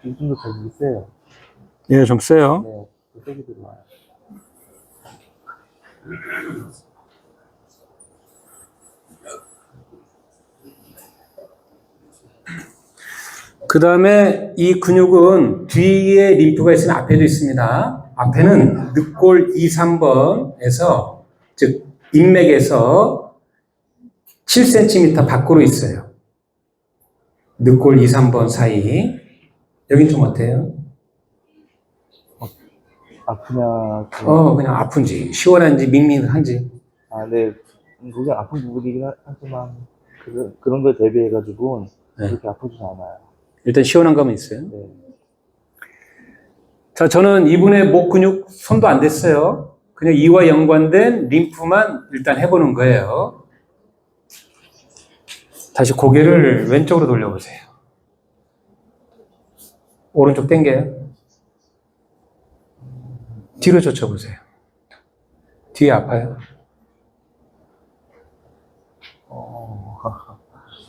[SPEAKER 3] 요즘도 가격이 세요.
[SPEAKER 1] 예, 좀 세요.
[SPEAKER 3] 네. 세게 들어와요.
[SPEAKER 1] 그 다음에 이 근육은 뒤에 림프가 있으면 앞에도 있습니다. 앞에는 늑골 2, 3번에서 즉 인맥에서 7cm 밖으로 있어요. 늑골 2, 3번 사이. 여긴 좀 어때요?
[SPEAKER 3] 아프냐,
[SPEAKER 1] 그냥 아픈지, 시원한지, 밍밍한지.
[SPEAKER 3] 네. 그게 아픈 부분이긴 하지만, 그런 걸 대비해가지고,
[SPEAKER 1] 네.
[SPEAKER 3] 그렇게 아프진 않아요.
[SPEAKER 1] 일단 시원한 감은 있어요.
[SPEAKER 3] 네.
[SPEAKER 1] 자, 저는 이분의 목 근육 손도 안 댔어요. 그냥 이와 연관된 림프만 일단 해보는 거예요. 다시 고개를 왼쪽으로 돌려보세요. 오른쪽 당겨요. 뒤로 젖혀보세요. 뒤에 아파요?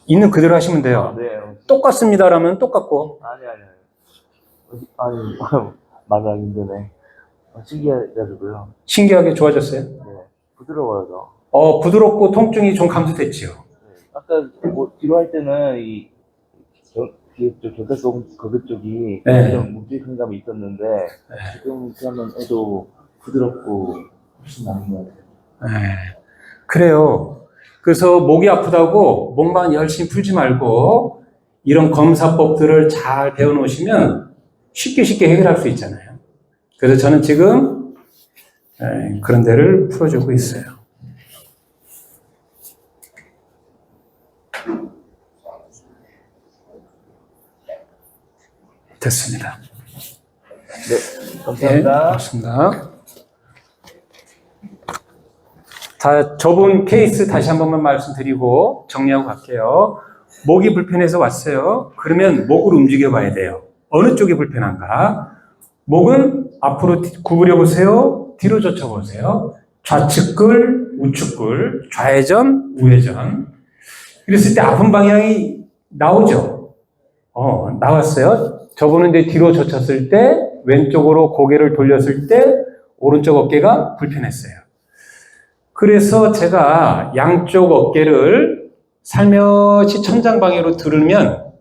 [SPEAKER 1] 있는 그대로 하시면 돼요.
[SPEAKER 3] 네.
[SPEAKER 1] 똑같습니다라면 똑같고.
[SPEAKER 3] 아니, 말이 안 힘드네. 신기해가지고요.
[SPEAKER 1] 신기하게 좋아졌어요?
[SPEAKER 3] 네. 부드러워요.
[SPEAKER 1] 부드럽고 통증이 좀 감소됐지요.
[SPEAKER 3] 네. 아까 뒤로 할 때는 뒤에 쪽 견갑 거기 쪽이
[SPEAKER 1] 네.
[SPEAKER 3] 좀 묵직한 감이 있었는데 지금 그러면 해도 부드럽고 훨씬 나은 것 같아요.
[SPEAKER 1] 네. 그래요. 그래서 목이 아프다고 목만 열심히 풀지 말고 이런 검사법들을 잘 배워놓으시면 쉽게 해결할 수 있잖아요. 그래서 저는 지금 그런 데를 풀어주고 있어요. 됐습니다.
[SPEAKER 3] 네,
[SPEAKER 1] 네,
[SPEAKER 3] 감사합니다.
[SPEAKER 1] 고맙습니다. 자, 저분 케이스 다시 한 번만 말씀드리고 정리하고 갈게요. 목이 불편해서 왔어요. 그러면 목을 움직여 봐야 돼요. 어느 쪽이 불편한가? 목은 앞으로 구부려 보세요. 뒤로 젖혀 보세요. 좌측글, 우측글, 좌회전, 우회전. 이랬을 때 아픈 방향이 나오죠? 나왔어요. 저분은 이제 뒤로 젖혔을 때, 왼쪽으로 고개를 돌렸을 때, 오른쪽 어깨가 불편했어요. 그래서 제가 양쪽 어깨를 살며시 천장방향으로 들으면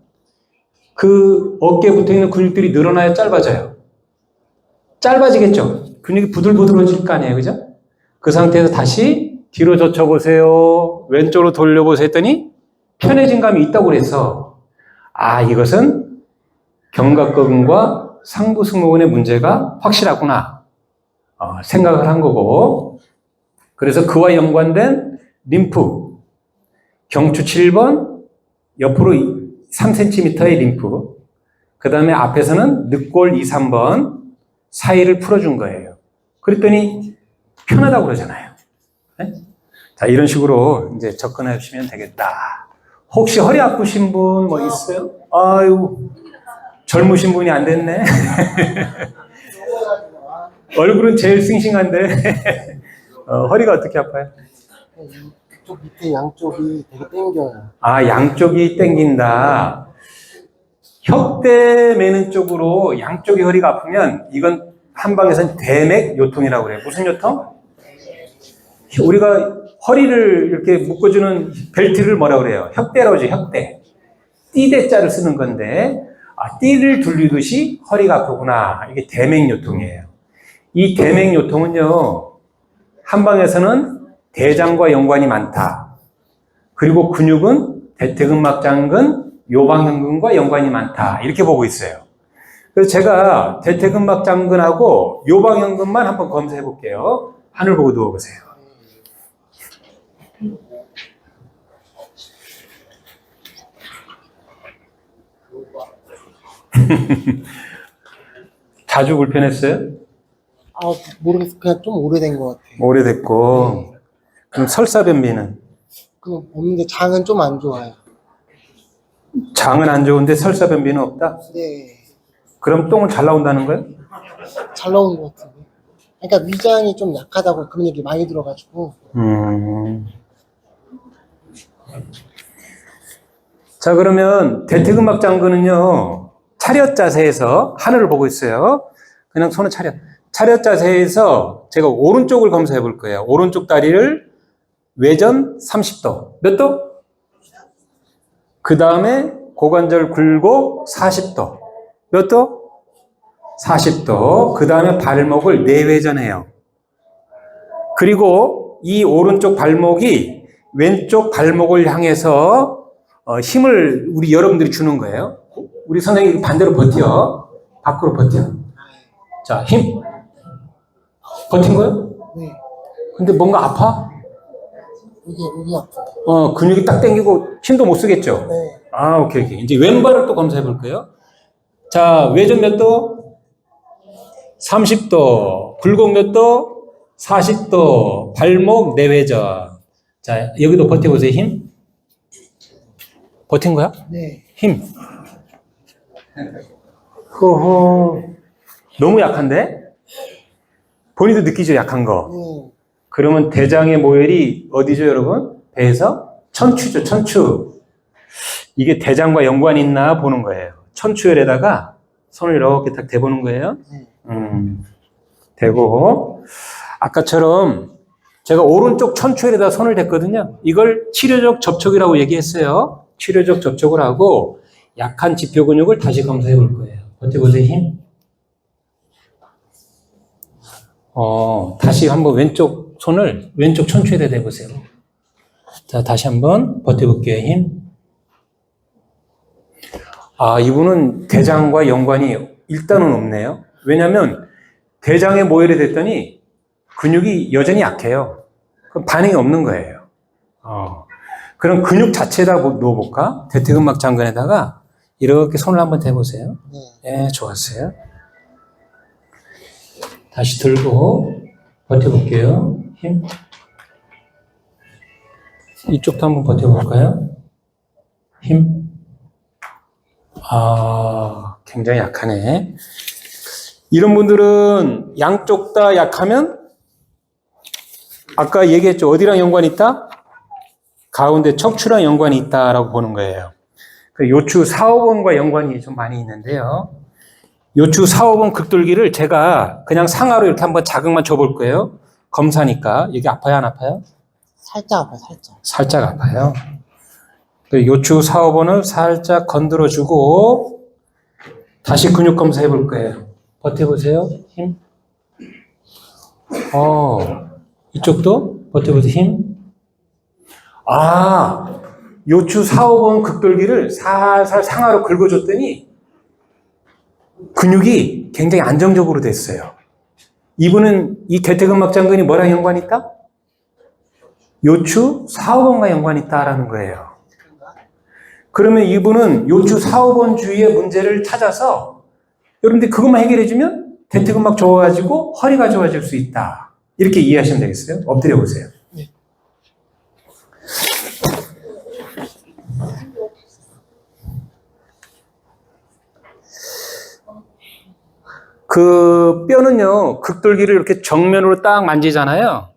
[SPEAKER 1] 그 어깨에 붙어 있는 근육들이 늘어나야 짧아져요. 짧아지겠죠? 근육이 부들부들해질 거 아니에요, 그죠? 그 상태에서 다시 뒤로 젖혀보세요. 왼쪽으로 돌려보세요 했더니 편해진 감이 있다고 그래서 이것은 견갑근과 상부승모근의 문제가 확실하구나 생각을 한 거고, 그래서 그와 연관된 림프 경추 7번 옆으로 3cm의 림프, 그 다음에 앞에서는 늑골 2, 3번 사이를 풀어준 거예요. 그랬더니 편하다고 그러잖아요. 네? 자, 이런 식으로 이제 접근해 주시면 되겠다. 혹시 허리 아프신 분 뭐 있어요? 아유, 젊으신 분이 안 됐네. 얼굴은 제일 싱싱한데 허리가 어떻게 아파요?
[SPEAKER 2] 이쪽 밑에 양쪽이 되게 땡겨요.
[SPEAKER 1] 양쪽이 땡긴다. 혓대 매는 쪽으로 양쪽이 허리가 아프면 이건 한방에서는 대맥 요통이라고 그래요. 무슨 요통? 우리가 허리를 이렇게 묶어주는 벨트를 뭐라고 그래요? 혓대라고 하죠, 혓대. 띠대자를 쓰는 건데, 띠를 둘리듯이 허리가 아프구나. 이게 대맥 요통이에요. 이 대맥 요통은요, 한방에서는 대장과 연관이 많다. 그리고 근육은 대퇴근막장근, 요방형근과 연관이 많다. 이렇게 보고 있어요. 그래서 제가 대퇴근막장근하고 요방형근만 한번 검사해 볼게요. 하늘 보고 누워보세요. 자주 불편했어요?
[SPEAKER 2] 모르겠어요. 그냥 좀 오래된 것 같아요.
[SPEAKER 1] 오래됐고. 그럼 설사변비는?
[SPEAKER 2] 그럼 없는데 장은 좀 안 좋아요.
[SPEAKER 1] 장은 안 좋은데 설사변비는 없다?
[SPEAKER 2] 네.
[SPEAKER 1] 그럼 똥은 잘 나온다는 거예요?
[SPEAKER 2] 잘 나오는 것 같은데. 그러니까 위장이 좀 약하다고 그런 얘기 많이 들어가지고.
[SPEAKER 1] 자, 그러면 대퇴근막장근은요, 차렷 자세에서 하늘을 보고 있어요. 그냥 손을 차렷 자세에서 제가 오른쪽을 검사해 볼 거예요. 오른쪽 다리를 외전 30도. 몇 도? 그 다음에 고관절 굴곡 40도. 몇 도? 40도. 그 다음에 발목을 내외전해요. 그리고 이 오른쪽 발목이 왼쪽 발목을 향해서 힘을 우리 여러분들이 주는 거예요. 우리 선생님이 반대로 버텨. 밖으로 버텨. 자, 힘. 버틴 거예요?
[SPEAKER 2] 네.
[SPEAKER 1] 근데 뭔가 아파?
[SPEAKER 2] 여기 아파.
[SPEAKER 1] 근육이 딱 당기고 힘도 못 쓰겠죠?
[SPEAKER 2] 네.
[SPEAKER 1] 아, 오케이. 이제 왼발을 또 검사해 볼까요? 자, 외전 몇 도? 30도. 굴곡 몇 도? 40도. 발목 내외전. 자, 여기도 버텨보세요. 힘. 버틴 거야?
[SPEAKER 2] 네.
[SPEAKER 1] 힘. 허허. 너무 약한데? 본인도 느끼죠, 약한 거.
[SPEAKER 2] 네.
[SPEAKER 1] 그러면 대장의 모혈이 어디죠, 여러분? 배에서? 천추죠, 천추. 이게 대장과 연관이 있나 보는 거예요. 천추혈에다가 손을 이렇게 딱 대보는 거예요. 대고, 아까처럼 제가 오른쪽 천추혈에다 손을 댔거든요. 이걸 치료적 접촉이라고 얘기했어요. 치료적 접촉을 하고 약한 지표 근육을 다시 검사해 볼 거예요. 버텨보세요, 힘. 다시 한번 왼쪽 손을 왼쪽 천추에다 대보세요. 자, 다시 한번 버텨볼게요, 힘. 이분은 대장과 연관이 일단은 없네요. 왜냐하면 대장에 모혈이 됐더니 근육이 여전히 약해요. 그럼 반응이 없는 거예요. 그럼 근육 자체에다 놓아볼까? 대퇴근막 장근에다가 이렇게 손을 한번 대보세요. 네, 좋았어요. 다시 들고 버텨볼게요. 힘. 이쪽도 한번 버텨볼까요? 힘. 굉장히 약하네. 이런 분들은 양쪽 다 약하면 아까 얘기했죠. 어디랑 연관이 있다? 가운데 척추랑 연관이 있다라고 보는 거예요. 요추 4, 5번과 연관이 좀 많이 있는데요. 요추 4, 5번 극돌기를 제가 그냥 상하로 이렇게 한번 자극만 줘볼 거예요. 검사니까. 여기 아파요, 안 아파요?
[SPEAKER 2] 살짝 아파요, 살짝.
[SPEAKER 1] 살짝 아파요. 요추 4, 5번을 살짝 건드려주고 다시 근육 검사해 볼 거예요. 버텨보세요. 힘. 이쪽도 버텨보세요. 힘. 요추 4, 5번 극돌기를 살살 상하로 긁어줬더니 근육이 굉장히 안정적으로 됐어요. 이분은 이 대퇴근막 장근이 뭐랑 연관이 있다? 요추 4, 5번과 연관이 있다라는 거예요. 그러면 이분은 요추 4, 5번 주위의 문제를 찾아서 여러분들 그것만 해결해주면 대퇴근막 좋아지고 허리가 좋아질 수 있다. 이렇게 이해하시면 되겠어요? 엎드려 보세요.
[SPEAKER 2] 네.
[SPEAKER 1] 그 뼈는요, 극돌기를 이렇게 정면으로 딱 만지잖아요.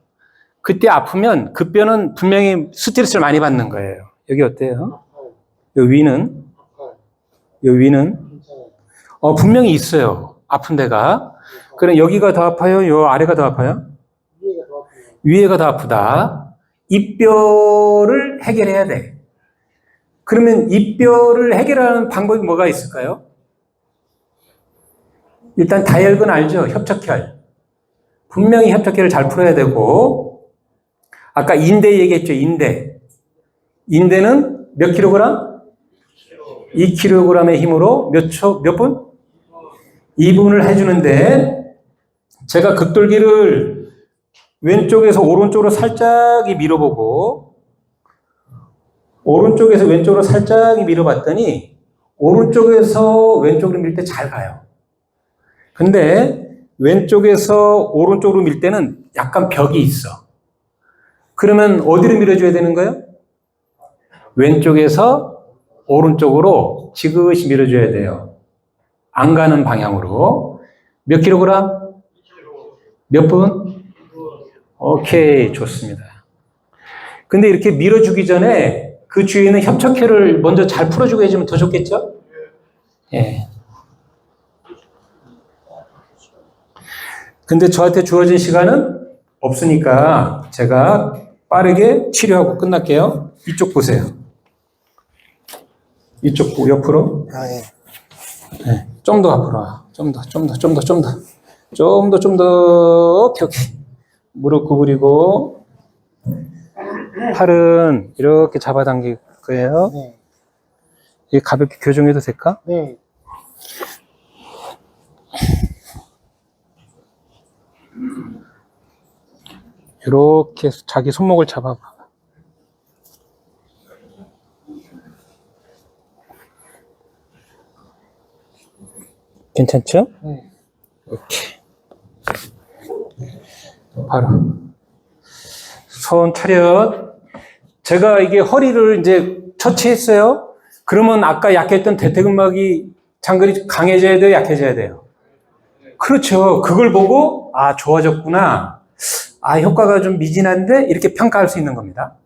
[SPEAKER 1] 그때 아프면 그 뼈는 분명히 스트레스를 많이 받는 거예요. 여기 어때요? 요 위는? 요 위는? 분명히 있어요. 아픈 데가. 그럼 여기가 더 아파요? 요 아래가 더 아파요? 위에가 더 아프다. 이 뼈를 해결해야 돼. 그러면 이 뼈를 해결하는 방법이 뭐가 있을까요? 일단 다혈근 알죠? 협착혈. 분명히 협착혈을 잘 풀어야 되고, 아까 인대 얘기했죠, 인대. 인대는 몇 킬로그램? 2kg의 힘으로 몇 분? 2분을 해주는데, 제가 극돌기를 왼쪽에서 오른쪽으로 살짝 밀어보고, 오른쪽에서 왼쪽으로 살짝 밀어봤더니, 오른쪽에서 왼쪽으로 밀 때 잘 가요. 근데 왼쪽에서 오른쪽으로 밀 때는 약간 벽이 있어. 그러면 어디로 밀어줘야 되는 거예요? 왼쪽에서 오른쪽으로 지그시 밀어줘야 돼요. 안 가는 방향으로. 몇 킬로그램? 몇 분? 오케이, 좋습니다. 근데 이렇게 밀어주기 전에 그 주위에 있는 협착혈을 먼저 잘 풀어주고 해주면 더 좋겠죠? 예. 근데 저한테 주어진 시간은 없으니까 제가 빠르게 치료하고 끝날게요. 이쪽 보세요. 이쪽 옆으로.
[SPEAKER 2] 예.
[SPEAKER 1] 네, 좀 더 앞으로 와. 좀 더. 오케이. 무릎 구부리고
[SPEAKER 5] 팔은 이렇게 잡아당길 거예요.
[SPEAKER 2] 네.
[SPEAKER 5] 이게 가볍게 교정해도 될까?
[SPEAKER 2] 네.
[SPEAKER 5] 이렇게 해서 자기 손목을 잡아봐. 괜찮죠?
[SPEAKER 2] 네.
[SPEAKER 5] 이렇게. 바로. 손 차렷. 제가 이게 허리를 이제 처치했어요. 그러면 아까 약했던 대퇴근막이 장근이 강해져야 돼요? 약해져야 돼요? 그렇죠. 그걸 보고, 아, 좋아졌구나. 아, 효과가 좀 미진한데? 이렇게 평가할 수 있는 겁니다.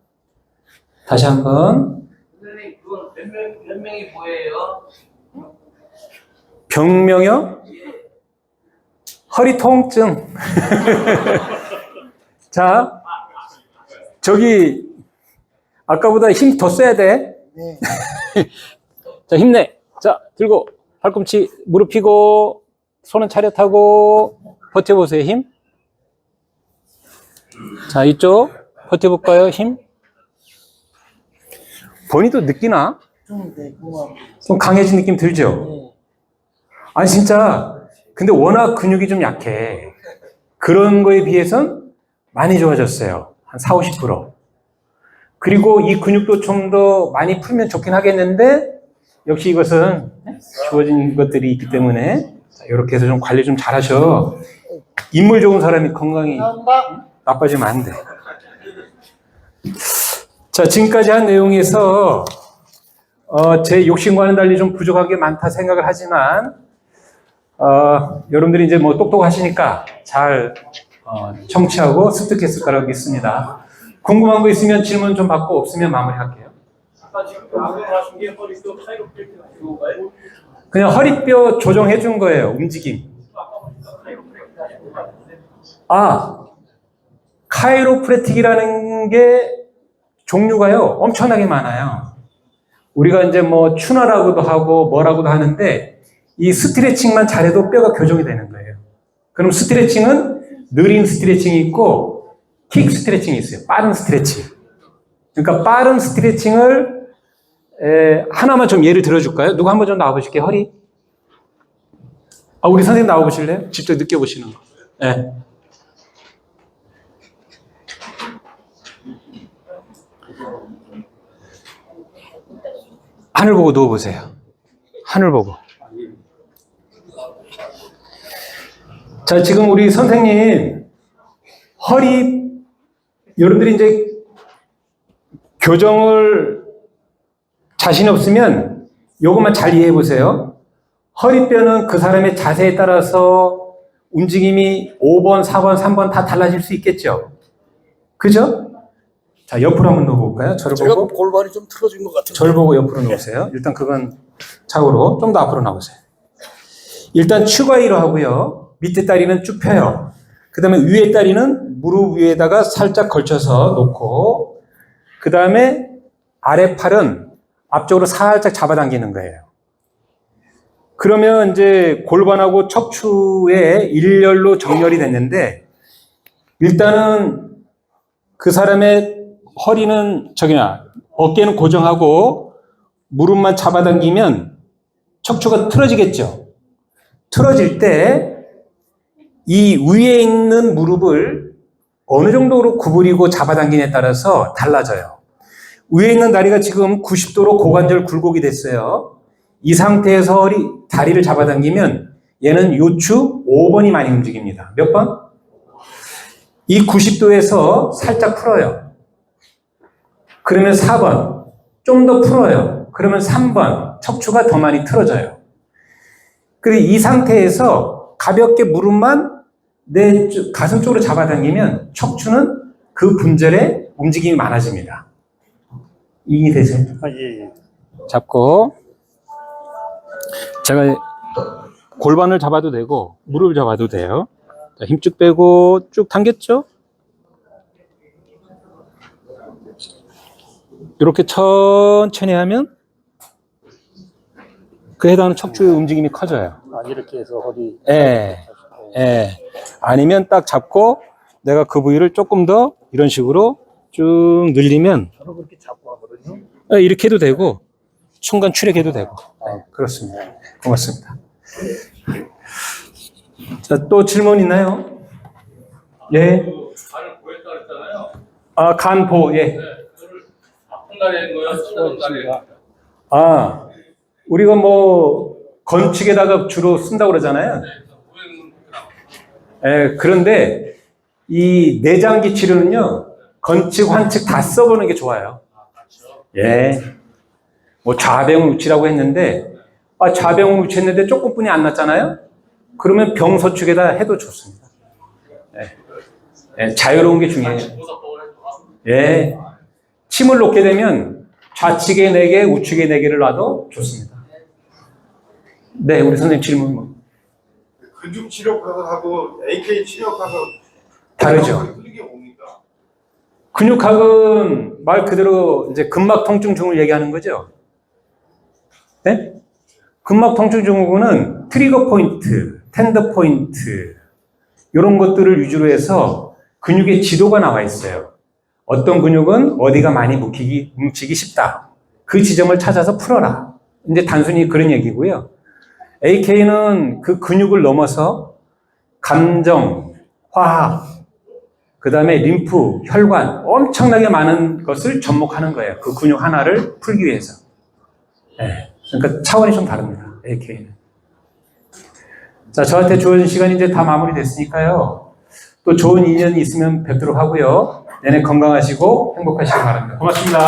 [SPEAKER 5] 다시 한 번.
[SPEAKER 3] 선생님, 그건 몇 명이 뭐예요?
[SPEAKER 5] 병명요? 허리 통증. 자, 저기, 아까보다 힘 더 써야 돼.
[SPEAKER 2] 네.
[SPEAKER 5] 자, 힘내. 자, 들고, 팔꿈치, 무릎 펴고, 손은 차렷하고, 버텨보세요, 힘. 자, 이쪽, 버텨볼까요, 힘? 본인도 느끼나?
[SPEAKER 2] 좀, 네, 그거.
[SPEAKER 5] 좀 강해진 느낌 들죠?
[SPEAKER 2] 네.
[SPEAKER 5] 아니, 진짜, 근데 워낙 근육이 좀 약해. 그런 거에 비해선 많이 좋아졌어요. 한 40, 50%. 그리고 이 근육도 좀 더 많이 풀면 좋긴 하겠는데, 역시 이것은 주어진 것들이 있기 때문에, 자, 이렇게 해서 좀 관리 좀 잘 하셔. 인물 좋은 사람이 건강이
[SPEAKER 2] 감사합니다.
[SPEAKER 5] 나빠지면 안 돼. 자, 지금까지 한 내용에서, 제 욕심과는 달리 좀 부족한 게 많다 생각을 하지만, 여러분들이 이제 뭐 똑똑하시니까 잘, 청취하고 습득했을 거라고 믿습니다. 궁금한 거 있으면 질문 좀 받고 없으면 마무리할게요.
[SPEAKER 6] 아까 지금 말씀하신 게 허리도 카이로프랙틱 하신 건가요?
[SPEAKER 5] 그냥 허리뼈 조정해 준 거예요, 움직임. 아, 카이로프래틱이라는 게 종류가요, 엄청나게 많아요. 우리가 이제 뭐 추나라고도 하고 뭐라고도 하는데, 이 스트레칭만 잘해도 뼈가 교정이 되는 거예요. 그럼 스트레칭은 느린 스트레칭이 있고, 킥 스트레칭이 있어요. 빠른 스트레칭. 그러니까 빠른 스트레칭을 하나만 좀 예를 들어줄까요? 누가 한번 좀 나와보실게요. 허리. 아, 우리 선생님 나와보실래요? 직접 느껴보시는 거. 네. 하늘 보고 누워보세요. 하늘 보고. 자, 지금 우리 선생님 허리, 여러분들이 이제 교정을 자신 없으면 요것만 잘 이해해 보세요. 허리뼈는 그 사람의 자세에 따라서 움직임이 5번, 4번, 3번 다 달라질 수 있겠죠. 그죠? 자, 옆으로 한번 넣어볼까요? 저를
[SPEAKER 6] 제가
[SPEAKER 5] 보고.
[SPEAKER 6] 골반이 좀 틀어진 것 같은데.
[SPEAKER 5] 저를 보고 옆으로 놓으세요. 일단 그건 차후로 좀 더 앞으로 나오세요. 일단 추가위로 하고요. 밑에 다리는 쭉 펴요. 그 다음에 위에 다리는 무릎 위에다가 살짝 걸쳐서 놓고, 그 다음에 아래 팔은 앞쪽으로 살짝 잡아당기는 거예요. 그러면 이제 골반하고 척추에 일렬로 정렬이 됐는데, 일단은 그 사람의 허리는 어깨는 고정하고 무릎만 잡아당기면 척추가 틀어지겠죠. 틀어질 때 이 위에 있는 무릎을 어느 정도로 구부리고 잡아당기냐에 따라서 달라져요. 위에 있는 다리가 지금 90도로 고관절 굴곡이 됐어요. 이 상태에서 다리를 잡아당기면 얘는 요추 5번이 많이 움직입니다. 몇 번? 이 90도에서 살짝 풀어요. 그러면 4번. 좀 더 풀어요. 그러면 3번. 척추가 더 많이 틀어져요. 그리고 이 상태에서 가볍게 무릎만 내 가슴 쪽으로 잡아당기면 척추는 그 분절에 움직임이 많아집니다. 이해되세요?
[SPEAKER 6] 아, 예, 예.
[SPEAKER 5] 잡고, 제가 골반을 잡아도 되고 무릎을 잡아도 돼요. 자, 힘 쭉 빼고 쭉 당겼죠? 이렇게 천천히 하면 그 해당하는 척추의 움직임이 커져요.
[SPEAKER 6] 아, 이렇게 해서 허리.
[SPEAKER 5] 예, 예. 아니면 딱 잡고 내가 그 부위를 조금 더 이런 식으로
[SPEAKER 1] 쭉 늘리면
[SPEAKER 3] 저도 그렇게 잡고 하거든요.
[SPEAKER 1] 이렇게 해도 되고 순간 출액해도 되고. 그렇습니다. 고맙습니다. 자, 또 질문 있나요? 예.
[SPEAKER 6] 간을 보였다 그랬잖아요.
[SPEAKER 1] 아, 간보. 예.
[SPEAKER 6] 그거를 아픈 날에 거야, 쓰는 날에.
[SPEAKER 1] 우리가 뭐 건축에다가 주로 쓴다고 그러잖아요. 예, 그런데 이 내장기 치료는요, 건축, 환측 다 써보는 게 좋아요. 예. 뭐 좌병 우치라고 했는데, 좌병 우치했는데 조금뿐이 안 났잖아요? 그러면 병소축에다 해도 좋습니다. 예. 예, 자유로운 게 중요해요. 예. 침을 놓게 되면 좌측에 4개, 우측에 4개를 놔도 좋습니다. 네, 우리 선생님 질문 뭐.
[SPEAKER 7] 근육 치료학하고 AK 치료학하고
[SPEAKER 1] 다르죠.
[SPEAKER 7] 이게 뭡니까?
[SPEAKER 1] 근육학은 말 그대로 이제 근막 통증 증후를 얘기하는 거죠. 네? 근막 통증 증후군은 트리거 포인트, 텐더 포인트 이런 것들을 위주로 해서 근육의 지도가 나와 있어요. 어떤 근육은 어디가 많이 뭉치기 쉽다. 그 지점을 찾아서 풀어라. 이제 단순히 그런 얘기고요. AK는 그 근육을 넘어서 감정, 화학, 그 다음에 림프, 혈관 엄청나게 많은 것을 접목하는 거예요. 그 근육 하나를 풀기 위해서. 네. 그러니까 차원이 좀 다릅니다. AK는. 자, 저한테 주어진 시간이 이제 다 마무리됐으니까요. 또 좋은 인연이 있으면 뵙도록 하고요. 내내 건강하시고 행복하시기 바랍니다. 고맙습니다.